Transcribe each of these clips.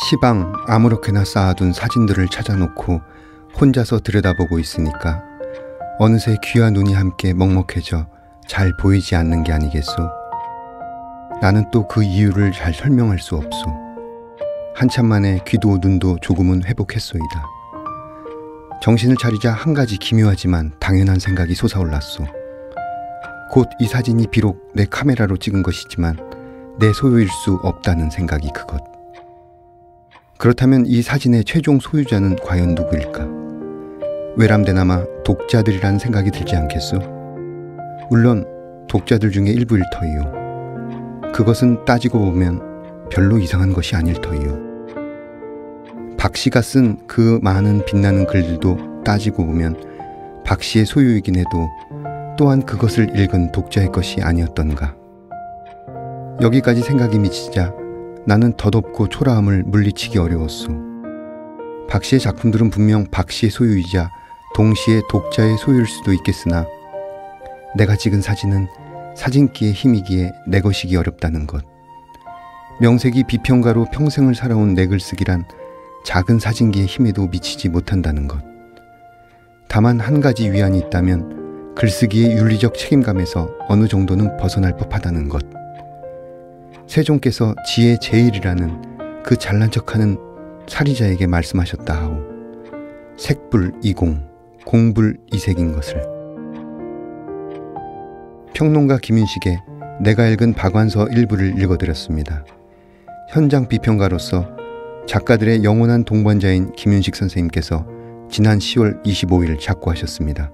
시방 아무렇게나 쌓아둔 사진들을 찾아놓고 혼자서 들여다보고 있으니까 어느새 귀와 눈이 함께 먹먹해져 잘 보이지 않는 게 아니겠소. 나는 또 그 이유를 잘 설명할 수 없소. 한참 만에 귀도 눈도 조금은 회복했소이다. 정신을 차리자 한 가지 기묘하지만 당연한 생각이 솟아올랐소. 곧 이 사진이 비록 내 카메라로 찍은 것이지만 내 소유일 수 없다는 생각이 그것. 그렇다면 이 사진의 최종 소유자는 과연 누구일까? 외람되나마 독자들이라는 생각이 들지 않겠소? 물론 독자들 중에 일부일 터이요. 그것은 따지고 보면 별로 이상한 것이 아닐 터이요. 박 씨가 쓴 그 많은 빛나는 글들도 따지고 보면 박 씨의 소유이긴 해도 또한 그것을 읽은 독자의 것이 아니었던가. 여기까지 생각이 미치자 나는 덧없고 초라함을 물리치기 어려웠소. 박 씨의 작품들은 분명 박 씨의 소유이자 동시에 독자의 소유일 수도 있겠으나 내가 찍은 사진은 사진기의 힘이기에 내 것이기 어렵다는 것. 명색이 비평가로 평생을 살아온 내 글쓰기란 작은 사진기의 힘에도 미치지 못한다는 것. 다만 한 가지 위안이 있다면 글쓰기의 윤리적 책임감에서 어느 정도는 벗어날 법하다는 것. 세종께서 지혜 제일이라는 그 잘난 척하는 사리자에게 말씀하셨다 하오. 색불 이공, 공불 이색인 것을. 평론가 김윤식의 내가 읽은 박완서 일부를 읽어드렸습니다. 현장 비평가로서 작가들의 영원한 동반자인 김윤식 선생님께서 지난 10월 25일 작고하셨습니다.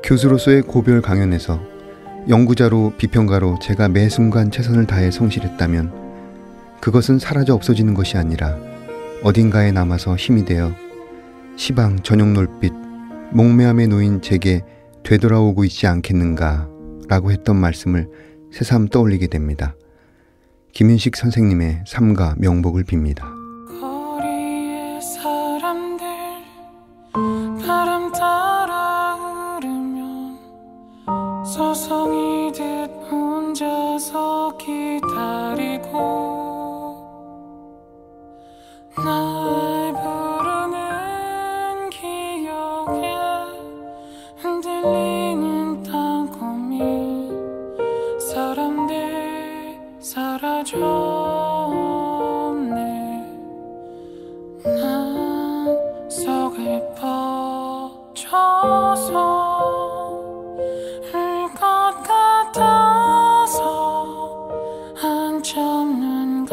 교수로서의 고별 강연에서 연구자로 비평가로 제가 매 순간 최선을 다해 성실했다면 그것은 사라져 없어지는 것이 아니라 어딘가에 남아서 힘이 되어 시방 저녁 놀빛 목매함에 놓인 제게 되돌아오고 있지 않겠는가 라고 했던 말씀을 새삼 떠올리게 됩니다. 김윤식 선생님의 삶과 명복을 빕니다. 거리의 사람들 바람 따라 흐르면 서성이듯 혼자서 기다리고 날 부르는 기억에 흔들리는 땅콩이 사람들 사라졌네. 난 속을 퍼져서 것 같아서 한참 눈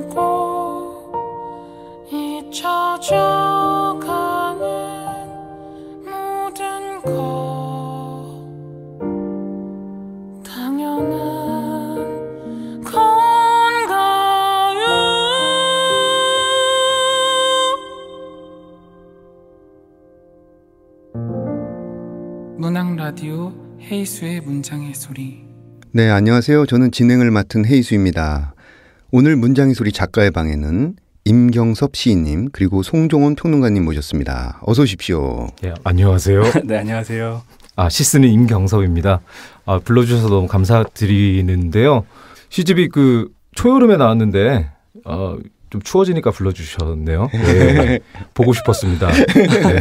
감고 잊혀져가는 모든 것 당연한 건가요? 문학 라디오 헤이수의 문장의 소리. 네, 안녕하세요. 저는 진행을 맡은 헤이수입니다. 오늘 문장의 소리 작가의 방에는 임경섭 시인님 그리고 송종원 평론가님 모셨습니다. 어서 오십시오. 네, 안녕하세요. 네, 안녕하세요. 시쓰는 임경섭입니다. 불러주셔서 너무 감사드리는데요. 시집이 초여름에 나왔는데 좀 추워지니까 불러주셨네요. 네, 보고 싶었습니다. 네.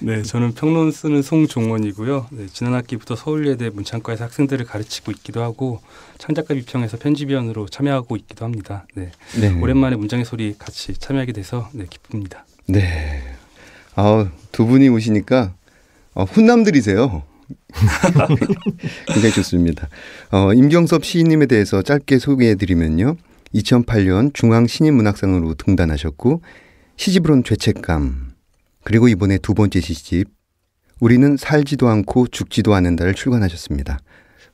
네, 저는 평론 쓰는 송종원이고요. 네, 지난 학기부터 서울예대 문창과에서 학생들을 가르치고 있기도 하고 창작가 비평에서 편집위원으로 참여하고 있기도 합니다. 네, 네. 오랜만에 문장의 소리 같이 참여하게 돼서 기쁩니다. 네, 두 분이 오시니까 훈남들이세요. 굉장히 좋습니다. 임경섭 시인님에 대해서 짧게 소개해드리면요. 2008년 중앙신인문학상으로 등단하셨고 시집으로는 죄책감, 그리고 이번에 두 번째 시집 우리는 살지도 않고 죽지도 않는다를 출간하셨습니다.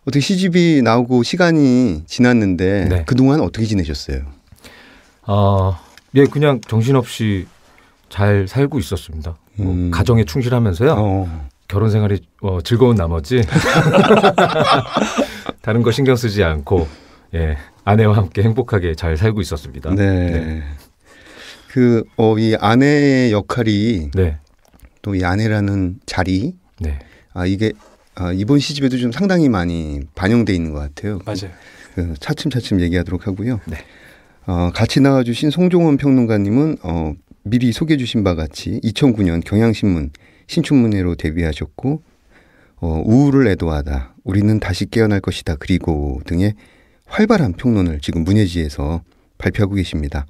어떻게 시집이 나오고 시간이 지났는데 네. 그동안 어떻게 지내셨어요? 예, 그냥 정신없이 잘 살고 있었습니다. 가정에 충실하면서요. 결혼 생활이 즐거운 나머지 다른 거 신경 쓰지 않고 예, 아내와 함께 행복하게 잘 살고 있었습니다. 네. 네. 이 아내의 역할이 네. 또 이 아내라는 자리 네. 이게 이번 시집에도 좀 상당히 많이 반영돼 있는 것 같아요. 맞아요. 차츰차츰 얘기하도록 하고요. 네. 같이 나와주신 송종원 평론가님은 미리 소개해 주신 바 같이 2009년 경향신문 신춘문예로 데뷔하셨고 우울을 애도하다, 우리는 다시 깨어날 것이다, 그리고 등의 활발한 평론을 지금 문예지에서 발표하고 계십니다.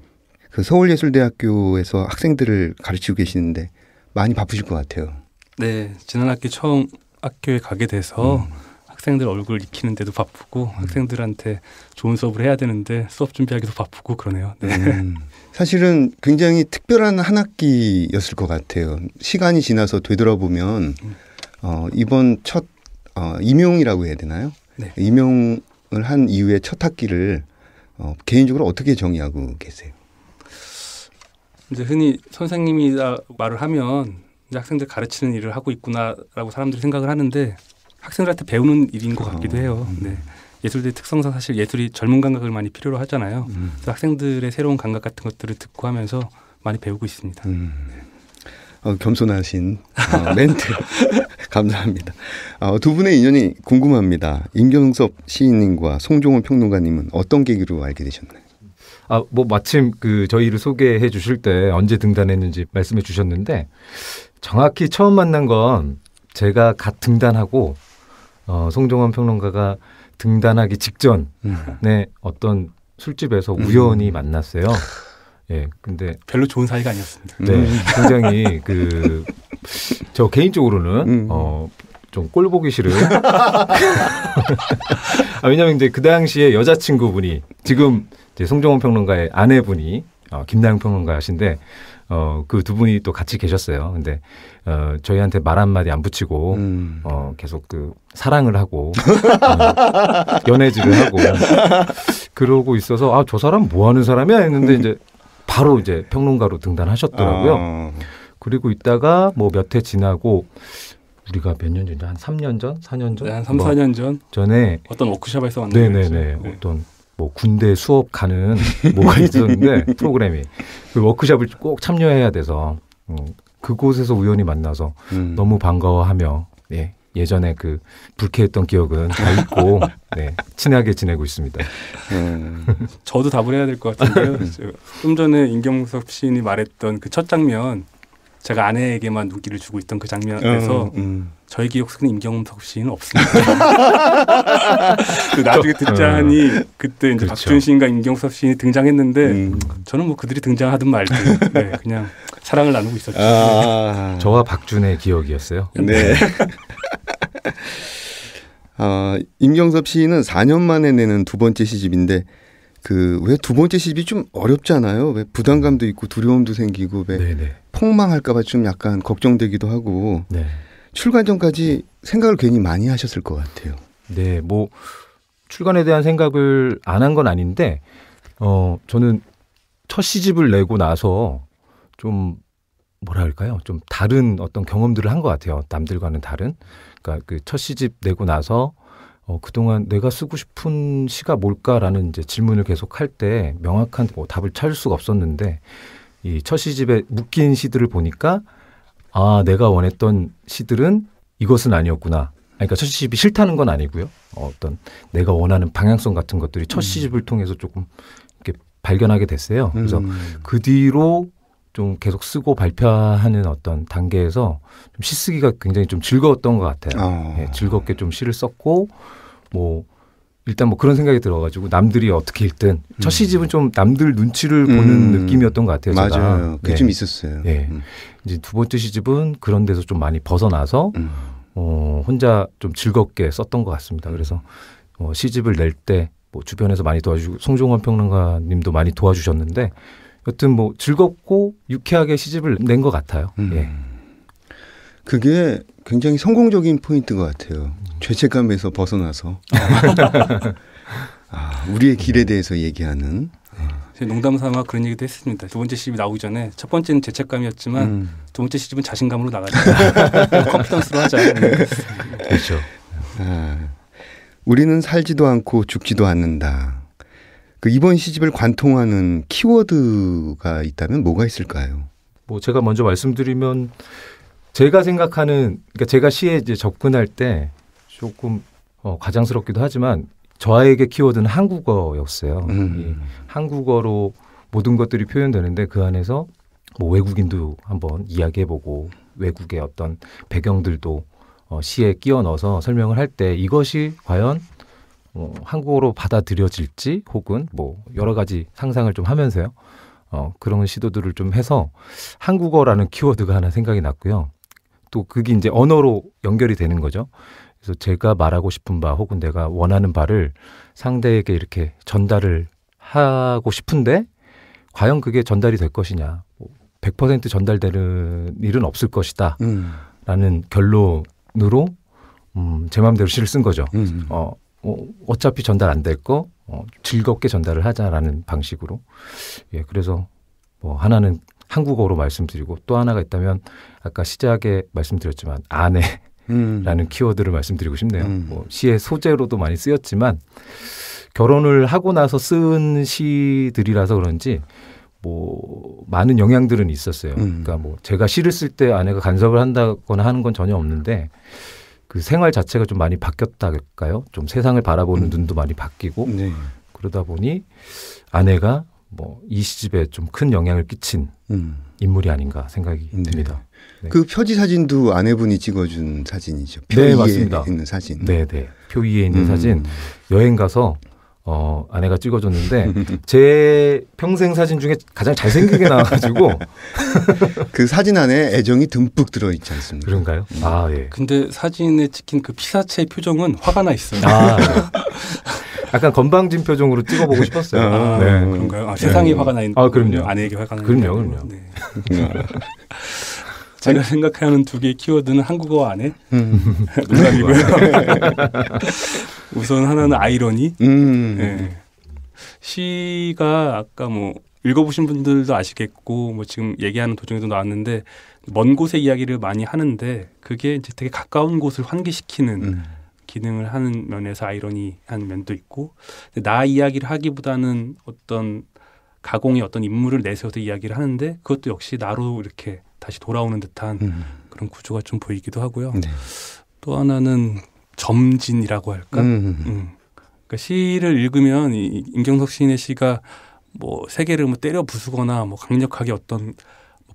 그 서울예술대학교에서 학생들을 가르치고 계시는데 많이 바쁘실 것 같아요. 네, 지난 학기 처음 학교에 가게 돼서 학생들 얼굴 익히는데도 바쁘고 학생들한테 좋은 수업을 해야 되는데 수업 준비하기도 바쁘고 그러네요. 네. 사실은 굉장히 특별한 한 학기였을 것 같아요. 시간이 지나서 되돌아보면 이번 첫 임용이라고 해야 되나요? 네. 임용을 한 이후에 첫 학기를 개인적으로 어떻게 정의하고 계세요? 이제 흔히 선생님이다 말을 하면 이제 학생들 가르치는 일을 하고 있구나라고 사람들이 생각을 하는데 학생들한테 배우는 일인 것 같기도 해요. 네. 예술대의 특성상 사실 예술이 젊은 감각을 많이 필요로 하잖아요. 그래서 학생들의 새로운 감각 같은 것들을 듣고 하면서 많이 배우고 있습니다. 겸손하신 멘트 감사합니다. 두 분의 인연이 궁금합니다. 임경섭 시인님과 송종원 평론가님은 어떤 계기로 알게 되셨나요? 뭐 마침 그 저희를 소개해 주실 때 언제 등단했는지 말씀해 주셨는데 정확히 처음 만난 건 제가 갓 등단하고 송종원 평론가가 등단하기 직전에 어떤 술집에서 우연히 만났어요. 예, 근데 별로 좋은 사이가 아니었습니다. 네, 굉장히 저 개인적으로는 좀 꼴 보기 싫은. 왜냐하면 이제 그 당시에 여자친구분이 지금 이제 송종원 평론가의 아내분이 김나영 평론가신데 그 두 분이 또 같이 계셨어요. 근데 저희한테 말 한마디 안 붙이고 계속 그 사랑을 하고 연애질을 하고 그러고 있어서 저 사람 뭐 하는 사람이야 했는데 이제 바로 이제 평론가로 등단하셨더라고요. 그리고 있다가 뭐 몇 해 지나고 우리가 몇 년 전이죠? 한 3년 전? 4년 전? 네, 한 3, 4년 전에 어떤 워크숍에서 만나요. 네네네. 네. 어떤 뭐 군대 수업 가는 뭐가 있었는데 프로그램이 그 워크숍을 꼭 참여해야 돼서 그곳에서 우연히 만나서 너무 반가워하며 예전에 그 불쾌했던 기억은 다 잊고 친하게 지내고 있습니다. 저도 답을 해야 될 것 같은데요. 좀 전에 임경섭 시인이 말했던 그 첫 장면, 제가 아내에게만 눈길을 주고 있던 그 장면에서 저의 기억 속에 임경섭 시인은 없습니다. 나중에 듣자니 그때 이제 그렇죠. 박준 시인과 임경섭 시인이 등장했는데 저는 뭐 그들이 등장하든 말든 그냥 사랑을 나누고 있었죠. 저와 박준의 기억이었어요. 네. 임경섭 시인은 4년 만에 내는 두 번째 시집인데 왜 두 번째 시집이 좀 어렵잖아요. 왜 부담감도 있고 두려움도 생기고 왜 네네. 폭망할까봐 좀 약간 걱정되기도 하고 출간 전까지 생각을 괜히 많이 하셨을 것 같아요. 네, 뭐 출간에 대한 생각을 안 한 건 아닌데 저는 첫 시집을 내고 나서 좀 뭐라 할까요? 좀 다른 어떤 경험들을 한 것 같아요. 남들과는 다른. 그러니까 그 첫 시집 내고 나서 그동안 내가 쓰고 싶은 시가 뭘까라는 이제 질문을 계속 할 때 명확한 답을 찾을 수가 없었는데 이 첫 시집에 묶인 시들을 보니까 내가 원했던 시들은 이것은 아니었구나. 그러니까 첫 시집이 싫다는 건 아니고요. 어떤 내가 원하는 방향성 같은 것들이 첫 시집을 통해서 조금 이렇게 발견하게 됐어요. 그래서 그 뒤로 좀 계속 쓰고 발표하는 어떤 단계에서 좀 시 쓰기가 굉장히 좀 즐거웠던 것 같아요. 즐겁게 좀 시를 썼고 뭐 일단 뭐 그런 생각이 들어가지고 남들이 어떻게 읽든 첫 시집은 좀 남들 눈치를 보는 느낌이었던 것 같아요. 맞아요. 그게 좀 있었어요. 이제 두 번째 시집은 그런 데서 좀 많이 벗어나서 혼자 좀 즐겁게 썼던 것 같습니다. 그래서 시집을 낼 때 뭐 주변에서 많이 도와주고 송종원 평론가님도 많이 도와주셨는데 여튼 뭐 즐겁고 유쾌하게 시집을 낸 것 같아요. 그게 굉장히 성공적인 포인트인 것 같아요. 죄책감에서 벗어나서 우리의 길에 대해서 얘기하는. 농담 삼아 그런 얘기도 했습니다. 두 번째 시집이 나오기 전에 첫 번째는 죄책감이었지만 두 번째 시집은 자신감으로 나가자. 컨피던스로 하자. 그렇죠. 우리는 살지도 않고 죽지도 않는다. 그 이번 시집을 관통하는 키워드가 있다면 뭐가 있을까요? 뭐 제가 먼저 말씀드리면 제가 생각하는, 그러니까 제가 시에 이제 접근할 때 조금 과장스럽기도 하지만 저에게 키워드는 한국어였어요. 이 한국어로 모든 것들이 표현되는데 그 안에서 뭐 외국인도 한번 이야기해보고 외국의 어떤 배경들도 시에 끼워 넣어서 설명을 할 때 이것이 과연 한국어로 받아들여질지 혹은 뭐 여러 가지 상상을 좀 하면서요. 그런 시도들을 좀 해서 한국어라는 키워드가 하나 생각이 났고요. 또 그게 이제 언어로 연결이 되는 거죠. 그래서 제가 말하고 싶은 바 혹은 내가 원하는 바를 상대에게 이렇게 전달을 하고 싶은데 과연 그게 전달이 될 것이냐. 100% 전달되는 일은 없을 것이다. 라는 결론으로 제 마음대로 시를 쓴 거죠. 어차피 전달 안 될 거 즐겁게 전달을 하자라는 방식으로. 예, 그래서 뭐 하나는 한국어로 말씀드리고 또 하나가 있다면 아까 시작에 말씀드렸지만 아내라는 키워드를 말씀드리고 싶네요. 뭐 시의 소재로도 많이 쓰였지만 결혼을 하고 나서 쓴 시들이라서 그런지 뭐 많은 영향들은 있었어요. 그러니까 뭐 제가 시를 쓸 때 아내가 간섭을 한다거나 하는 건 전혀 없는데 그 생활 자체가 좀 많이 바뀌었다할까요? 좀 세상을 바라보는 눈도 많이 바뀌고 네. 그러다 보니 아내가 뭐 이 시집에 좀 큰 영향을 끼친 인물이 아닌가 생각이 듭니다. 네. 그 표지 사진도 아내분이 찍어준 사진이죠. 표 네, 위에 맞습니다. 있는 사진. 네. 표 위에 있는 사진 여행 가서 아내가 찍어줬는데 제 평생 사진 중에 가장 잘생기게 나와가지고 그 사진 안에 애정이 듬뿍 들어있지 않습니까? 그런가요? 아 예. 근데 사진에 찍힌 그 피사체의 표정은 화가 나 있어요. 아, 네. 약간 건방진 표정으로 찍어보고 싶었어요. 네. 그런가요? 세상이 화가 나 있는. 그럼요. 아내에게 화가 나 있는. 그럼요. 네. 제가 생각하는 두 개의 키워드는 한국어와 아내. 농담이고요. 우선 하나는 아이러니. 네. 시가 아까 뭐 읽어보신 분들도 아시겠고 뭐 지금 얘기하는 도중에도 나왔는데 먼 곳의 이야기를 많이 하는데 그게 이제 되게 가까운 곳을 환기시키는 기능을 하는 면에서 아이러니한 면도 있고 나 이야기를 하기보다는 어떤 가공의 어떤 인물을 내세워서 이야기를 하는데 그것도 역시 나로 이렇게 다시 돌아오는 듯한 그런 구조가 좀 보이기도 하고요. 네. 또 하나는 점진이라고 할까? 그러니까 시를 읽으면 이 임경석 시인의 시가 뭐 세계를 뭐 때려 부수거나 뭐 강력하게 어떤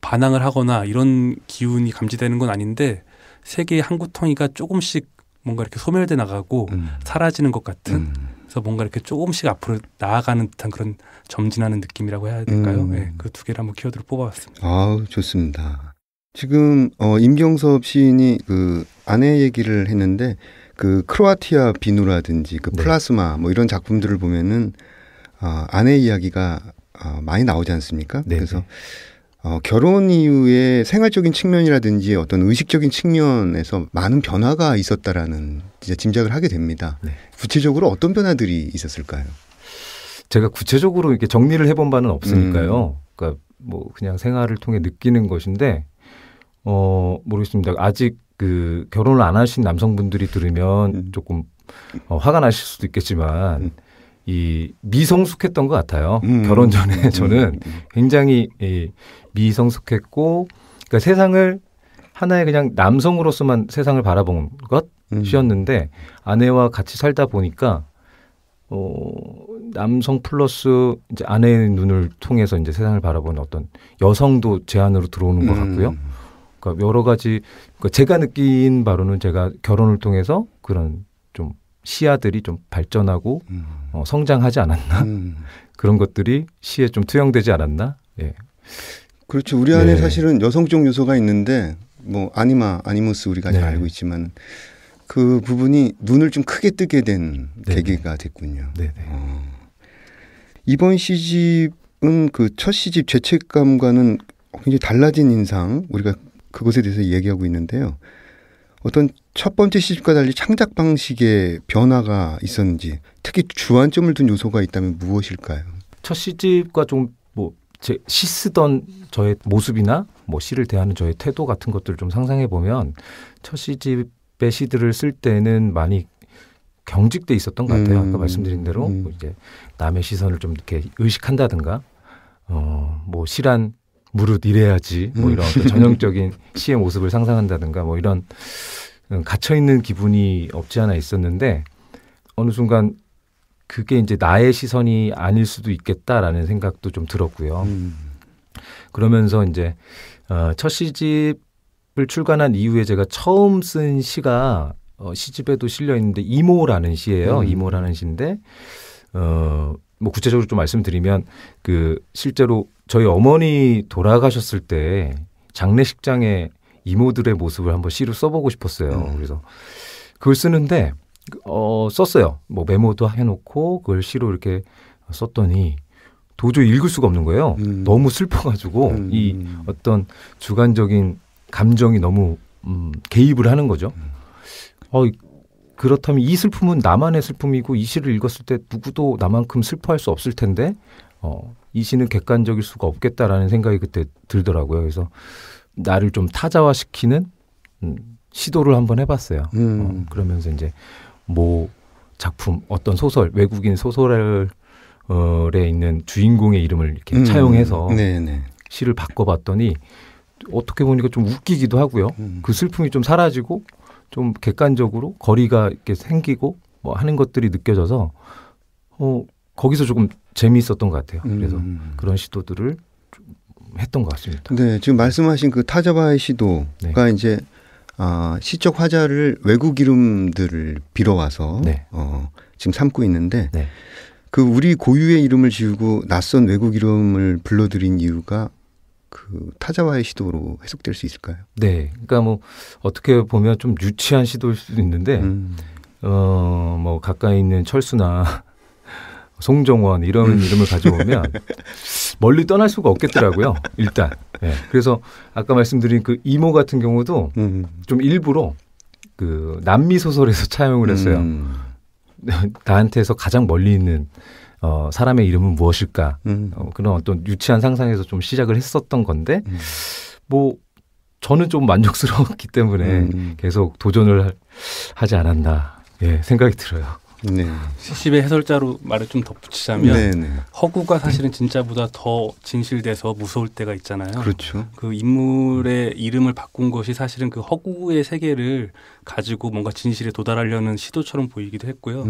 반항을 하거나 이런 기운이 감지되는 건 아닌데 세계의 한 구덩이가 조금씩 뭔가 이렇게 소멸돼 나가고 사라지는 것 같은 그래서 뭔가 이렇게 조금씩 앞으로 나아가는 듯한 그런 점진하는 느낌이라고 해야 될까요? 네, 그 두 개를 한번 키워드로 뽑아봤습니다. 아우 좋습니다. 지금 임경섭 시인이 그 아내 얘기를 했는데 그 크로아티아 비누라든지 그 플라스마 뭐 이런 작품들을 보면은 아내 이야기가 많이 나오지 않습니까? 네. 그래서 결혼 이후에 생활적인 측면이라든지 어떤 의식적인 측면에서 많은 변화가 있었다라는 이제 짐작을 하게 됩니다. 네. 구체적으로 어떤 변화들이 있었을까요? 제가 구체적으로 이렇게 정리를 해본 바는 없으니까요. 그러니까 뭐 그냥 생활을 통해 느끼는 것인데 모르겠습니다. 아직 그 결혼을 안 하신 남성분들이 들으면 조금 화가 나실 수도 있겠지만 이 미성숙했던 것 같아요. 결혼 전에 저는 굉장히 미성숙했고 그러니까 세상을 하나의 그냥 남성으로서만 세상을 바라본 것이었는데 아내와 같이 살다 보니까 남성 플러스 이제 아내의 눈을 통해서 이제 세상을 바라보는 어떤 여성도 제 안으로 들어오는 것 같고요. 그러니까 여러 가지 그러니까 제가 느낀 바로는 제가 결혼을 통해서 그런 좀 시야들이 좀 발전하고 성장하지 않았나 그런 것들이 시에 좀 투영되지 않았나. 예. 그렇죠. 우리 안에 사실은 여성적 요소가 있는데 뭐 아니무스 우리가 잘 알고 있지만 그 부분이 눈을 좀 크게 뜨게 된 계기가 됐군요. 이번 시집은 그 첫 시집 죄책감과는 굉장히 달라진 인상 우리가 그것에 대해서 얘기하고 있는데요. 어떤 첫 번째 시집과 달리 창작 방식의 변화가 있었는지 특히 주안점을 둔 요소가 있다면 무엇일까요? 첫 시집과 좀 뭐 시 쓰던 저의 모습이나 뭐 시를 대하는 저의 태도 같은 것들을 좀 상상해 보면 첫 시집의 시들을 쓸 때는 많이 경직돼 있었던 것 같아요. 아까 말씀드린 대로 뭐 이제 남의 시선을 좀 이렇게 의식한다든가 뭐 시란 무릇 이래야지 뭐 이런 전형적인 시의 모습을 상상한다든가 뭐 이런 갇혀있는 기분이 없지 않아 있었는데 어느 순간 그게 이제 나의 시선이 아닐 수도 있겠다라는 생각도 좀 들었고요. 그러면서 이제 첫 시집을 출간한 이후에 제가 처음 쓴 시가 시집에도 실려 있는데 이모라는 시예요. 이모라는 시인데 뭐 구체적으로 좀 말씀드리면 그 실제로 저희 어머니 돌아가셨을 때 장례식장에 이모들의 모습을 한번 시로 써보고 싶었어요. 그래서 그걸 쓰는데 썼어요. 뭐 메모도 해놓고 그걸 시로 이렇게 썼더니 도저히 읽을 수가 없는 거예요. 너무 슬퍼가지고 이 어떤 주관적인 감정이 너무 개입을 하는 거죠. 그렇다면 이 슬픔은 나만의 슬픔이고 이 시를 읽었을 때 누구도 나만큼 슬퍼할 수 없을 텐데 이 시는 객관적일 수가 없겠다라는 생각이 그때 들더라고요. 그래서 나를 좀 타자화시키는 시도를 한번 해봤어요. 그러면서 이제 뭐 작품 어떤 소설 외국인 소설에 있는 주인공의 이름을 이렇게 차용해서 시를 바꿔봤더니 어떻게 보니까 좀 웃기기도 하고요. 그 슬픔이 좀 사라지고 좀 객관적으로 거리가 이렇게 생기고 뭐 하는 것들이 느껴져서 거기서 조금 재미있었던 것 같아요. 그래서 그런 시도들을 좀 했던 것 같습니다. 네, 지금 말씀하신 그 타자바의 시도가 이제 시적 화자를 외국 이름들을 빌어와서 지금 삼고 있는데 그 우리 고유의 이름을 지우고 낯선 외국 이름을 불러들인 이유가 그 타자와의 시도로 해석될 수 있을까요? 네, 그러니까 뭐 어떻게 보면 좀 유치한 시도일 수도 있는데 뭐 가까이 있는 철수나 송정원 이런 이름을 가져오면 멀리 떠날 수가 없겠더라고요. 일단. 네. 그래서 아까 말씀드린 그 이모 같은 경우도 좀 일부러 그 남미 소설에서 차용을 했어요. 나한테서 가장 멀리 있는 사람의 이름은 무엇일까? 그런 어떤 유치한 상상에서 좀 시작을 했었던 건데 뭐 저는 좀 만족스러웠기 때문에 계속 도전을 하지 않았나 생각이 들어요. 네. 시집의 해설자로 말을 좀 덧붙이자면 허구가 사실은 진짜보다 더 진실돼서 무서울 때가 있잖아요. 그렇죠. 그 인물의 이름을 바꾼 것이 사실은 그 허구의 세계를 가지고 뭔가 진실에 도달하려는 시도처럼 보이기도 했고요.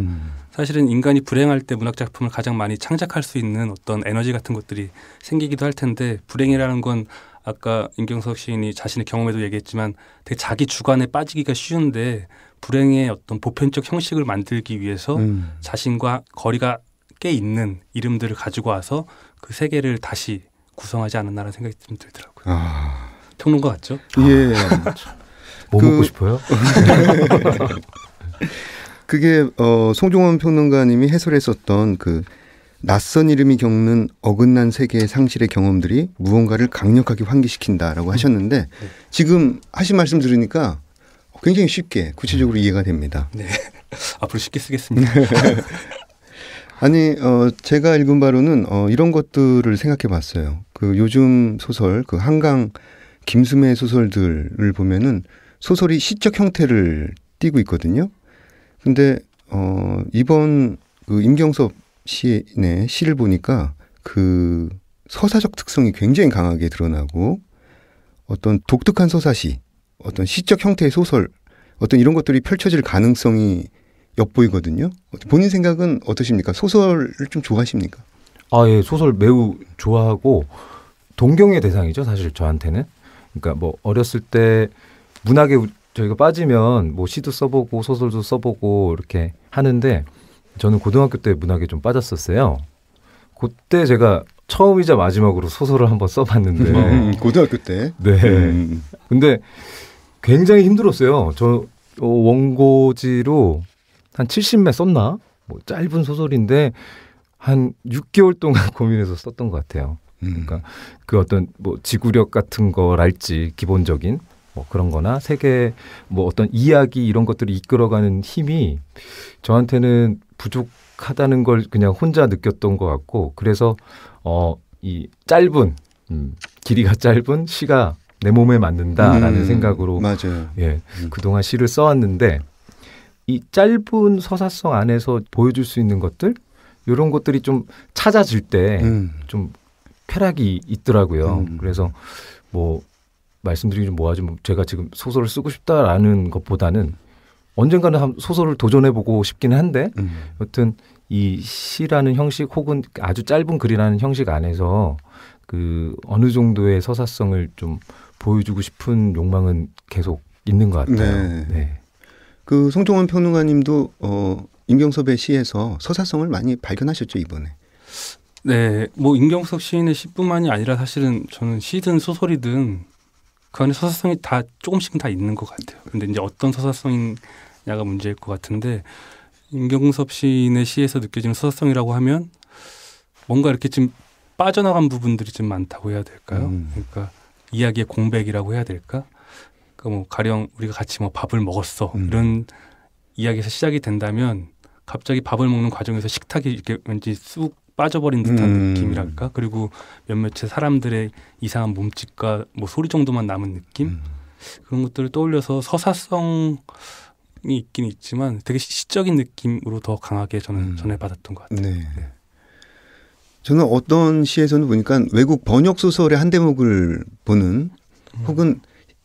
사실은 인간이 불행할 때 문학 작품을 가장 많이 창작할 수 있는 어떤 에너지 같은 것들이 생기기도 할 텐데 불행이라는 건 아까 임경석 시인이 자신의 경험에도 얘기했지만 되게 자기 주관에 빠지기가 쉬운데 불행의 어떤 보편적 형식을 만들기 위해서 자신과 거리가 꽤 있는 이름들을 가지고 와서 그 세계를 다시 구성하지 않았나라는 생각이 좀 들더라고요. 평론가 같죠? 예. 뭐 먹고 싶어요? 그게 송종원 평론가님이 해설했었던 그 낯선 이름이 겪는 어긋난 세계의 상실의 경험들이 무언가를 강력하게 환기시킨다라고 하셨는데 지금 하신 말씀 들으니까 굉장히 쉽게 구체적으로 이해가 됩니다. 네, 앞으로 쉽게 쓰겠습니다. 아니 제가 읽은 바로는 이런 것들을 생각해 봤어요. 그 요즘 소설 그 한강 김수매 소설들을 보면은 소설이 시적 형태를 띠고 있거든요. 근데 이번 그 임경섭 시인의 시를 보니까 그 서사적 특성이 굉장히 강하게 드러나고 어떤 독특한 서사시, 어떤 시적 형태의 소설, 어떤 이런 것들이 펼쳐질 가능성이 엿보이거든요. 본인 생각은 어떠십니까? 소설을 좀 좋아하십니까? 예, 소설 매우 좋아하고 동경의 대상이죠, 사실 저한테는. 그러니까 뭐 어렸을 때 문학에 저희가 빠지면 뭐 시도 써보고 소설도 써보고 이렇게 하는데 저는 고등학교 때 문학에 좀 빠졌었어요. 그때 제가 처음이자 마지막으로 소설을 한번 써봤는데 고등학교 때? 네. 근데 굉장히 힘들었어요. 저 원고지로 한 70매 썼나? 뭐 짧은 소설인데 한 6개월 동안 고민해서 썼던 것 같아요. 그러니까 그 어떤 뭐 지구력 같은 거랄지 기본적인 뭐 그런 거나 세계 뭐 어떤 이야기 이런 것들을 이끌어가는 힘이 저한테는 부족하다는 걸 그냥 혼자 느꼈던 것 같고 그래서 이 짧은 길이가 짧은 시가 내 몸에 맞는다라는 생각으로 맞아요. 그동안 시를 써왔는데 이 짧은 서사성 안에서 보여줄 수 있는 것들 이런 것들이 좀 찾아질 때 좀 쾌락이 있더라고요. 그래서 뭐 말씀드리기 좀 뭐하지만 제가 지금 소설을 쓰고 싶다라는 것보다는 언젠가는 소설을 도전해보고 싶긴 한데 여튼 이 시라는 형식 혹은 아주 짧은 글이라는 형식 안에서 그 어느 정도의 서사성을 좀 보여주고 싶은 욕망은 계속 있는 것 같아요. 네. 네. 그 송종원 평론가님도 임경섭의 시에서 서사성을 많이 발견하셨죠, 이번에. 네, 뭐 임경섭 시인의 시뿐만이 아니라 사실은 저는 시든 소설이든 그 안에 서사성이 다 조금씩은 다 있는 것 같아요. 근데 이제 어떤 서사성이냐가 문제일 것 같은데 임경섭 시인의 시에서 느껴지는 서사성이라고 하면 뭔가 이렇게 좀 빠져나간 부분들이 좀 많다고 해야 될까요? 그러니까 이야기의 공백이라고 해야 될까? 그러니까 뭐 가령 우리가 같이 뭐 밥을 먹었어 이런 이야기에서 시작이 된다면 갑자기 밥을 먹는 과정에서 식탁이 이렇게 왠지 쑥 빠져버린 듯한 느낌이랄까? 그리고 몇몇의 사람들의 이상한 몸짓과 뭐 소리 정도만 남은 느낌? 그런 것들을 떠올려서 서사성이 있긴 있지만 되게 시적인 느낌으로 더 강하게 저는 전해받았던 것 같아요. 네. 네. 저는 어떤 시에서는 보니까 외국 번역 소설의 한 대목을 보는 혹은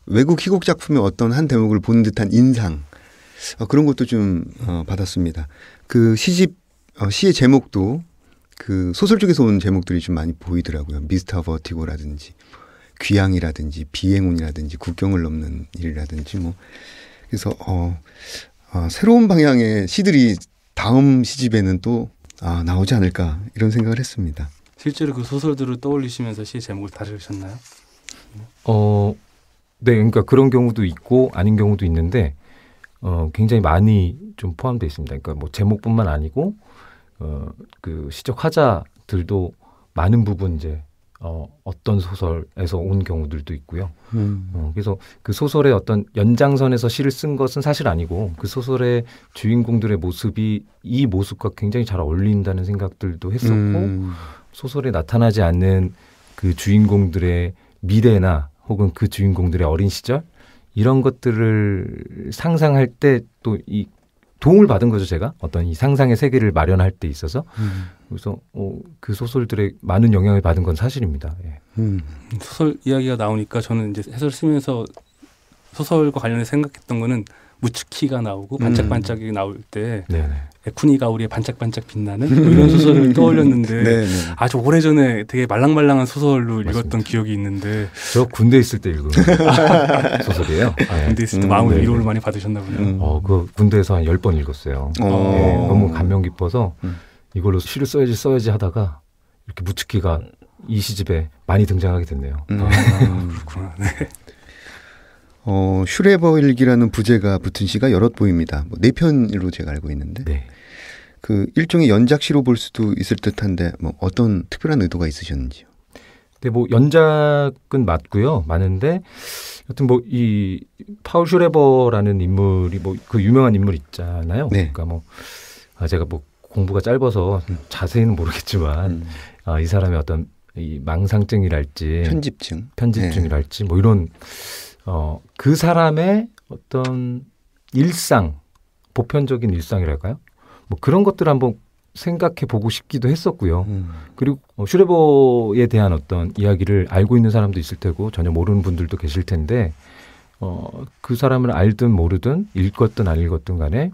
외국 희곡 작품의 어떤 한 대목을 보는 듯한 인상 그런 것도 좀 받았습니다. 그 시집 시의 제목도 그 소설 쪽에서 온 제목들이 좀 많이 보이더라고요. 미스터 버티고라든지 귀향이라든지 비행운이라든지 국경을 넘는 일이라든지 뭐 그래서 새로운 방향의 시들이 다음 시집에는 또 나오지 않을까 이런 생각을 했습니다. 실제로 그 소설들을 떠올리시면서 시의 제목을 다루셨나요? 네, 그러니까 그런 경우도 있고 아닌 경우도 있는데 굉장히 많이 좀 포함되어 있습니다. 그러니까 뭐 제목뿐만 아니고 그 시적 화자들도 많은 부분 이제 어떤 소설에서 온 경우들도 있고요. 그래서 그 소설의 어떤 연장선에서 시를 쓴 것은 사실 아니고 그 소설의 주인공들의 모습이 이 모습과 굉장히 잘 어울린다는 생각들도 했었고 소설에 나타나지 않는 그 주인공들의 미래나 혹은 그 주인공들의 어린 시절 이런 것들을 상상할 때 또 이 도움을 받은 거죠. 제가 어떤 이 상상의 세계를 마련할 때 있어서 그래서 그 소설들의 많은 영향을 받은 건 사실입니다. 예. 소설 이야기가 나오니까 저는 이제 해설 쓰면서 소설과 관련해서 생각했던 거는 무츠키가 나오고 반짝반짝이 나올 때 에쿠니 가오리의 반짝반짝 빛나는 뭐 이런 소설을 떠올렸는데 아주 오래전에 되게 말랑말랑한 소설로 맞습니다. 읽었던 기억이 있는데 저 군대 있을 때 읽은 소설이에요. 군대 있을 때 마음의 위로를 많이 받으셨나 보네요. 그 군대에서 한 10번 읽었어요. 너무 감명 깊어서 이걸로 시를 써야지 하다가 이렇게 무츠키가 이 시집에 많이 등장하게 됐네요. 그렇구나. 네. 슈레버 일기라는 부제가 붙은 시가 여럿 보입니다. 뭐 4편으로 제가 알고 있는데 그 일종의 연작시로 볼 수도 있을 듯한데 뭐 어떤 특별한 의도가 있으셨는지요? 네, 뭐 연작은 맞고요, 많은데 여튼 뭐 이 파울 슈레버라는 인물이 뭐 그 유명한 인물 있잖아요. 그러니까 뭐 제가 뭐 공부가 짧아서 자세히는 모르겠지만 이 사람의 어떤 이 망상증이랄지 편집증이랄지 뭐 이런 그 사람의 어떤 일상, 보편적인 일상이랄까요? 뭐 그런 것들을 한번 생각해 보고 싶기도 했었고요. 그리고 슈레버에 대한 어떤 이야기를 알고 있는 사람도 있을 테고 전혀 모르는 분들도 계실 텐데 그 사람을 알든 모르든 읽었든 안 읽었든 간에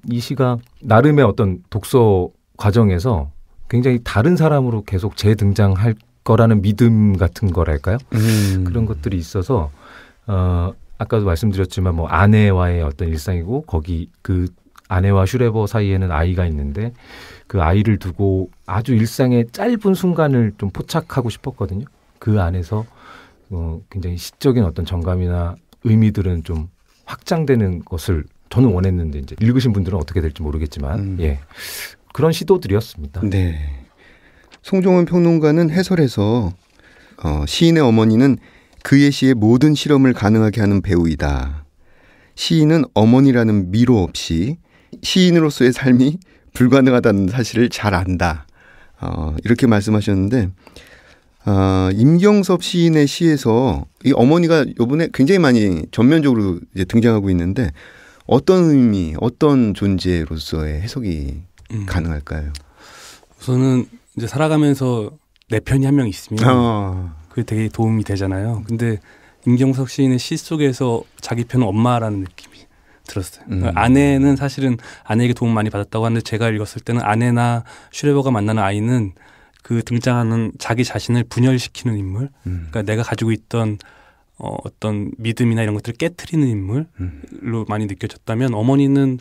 이 시가 나름의 어떤 독서 과정에서 굉장히 다른 사람으로 계속 재등장할 거라는 믿음 같은 거랄까요? 그런 것들이 있어서 아까도 말씀드렸지만 뭐 아내와의 어떤 일상이고 거기 그 아내와 슈레버 사이에는 아이가 있는데 그 아이를 두고 아주 일상의 짧은 순간을 좀 포착하고 싶었거든요. 그 안에서 굉장히 시적인 어떤 정감이나 의미들은 좀 확장되는 것을 저는 원했는데 이제 읽으신 분들은 어떻게 될지 모르겠지만 그런 시도들이었습니다. 네. 송종원 평론가는 해설에서 시인의 어머니는 그의 시의 모든 실험을 가능하게 하는 배우이다. 시인은 어머니라는 미로 없이 시인으로서의 삶이 불가능하다는 사실을 잘 안다. 이렇게 말씀하셨는데 임경섭 시인의 시에서 이 어머니가 이번에 굉장히 많이 전면적으로 이제 등장하고 있는데 어떤 의미, 어떤 존재로서의 해석이 가능할까요? 우선은 이제 살아가면서 내 편이 한 명 있으면 그게 되게 도움이 되잖아요. 근데 임경섭 시인의 시 속에서 자기 편은 엄마라는 느낌이 들었어요. 아내는 사실은 아내에게 도움 많이 받았다고 하는데 제가 읽었을 때는 아내나 슈레버가 만나는 아이는 그 등장하는 자기 자신을 분열시키는 인물, 그러니까 내가 가지고 있던 어떤 믿음이나 이런 것들을 깨트리는 인물로 많이 느껴졌다면 어머니는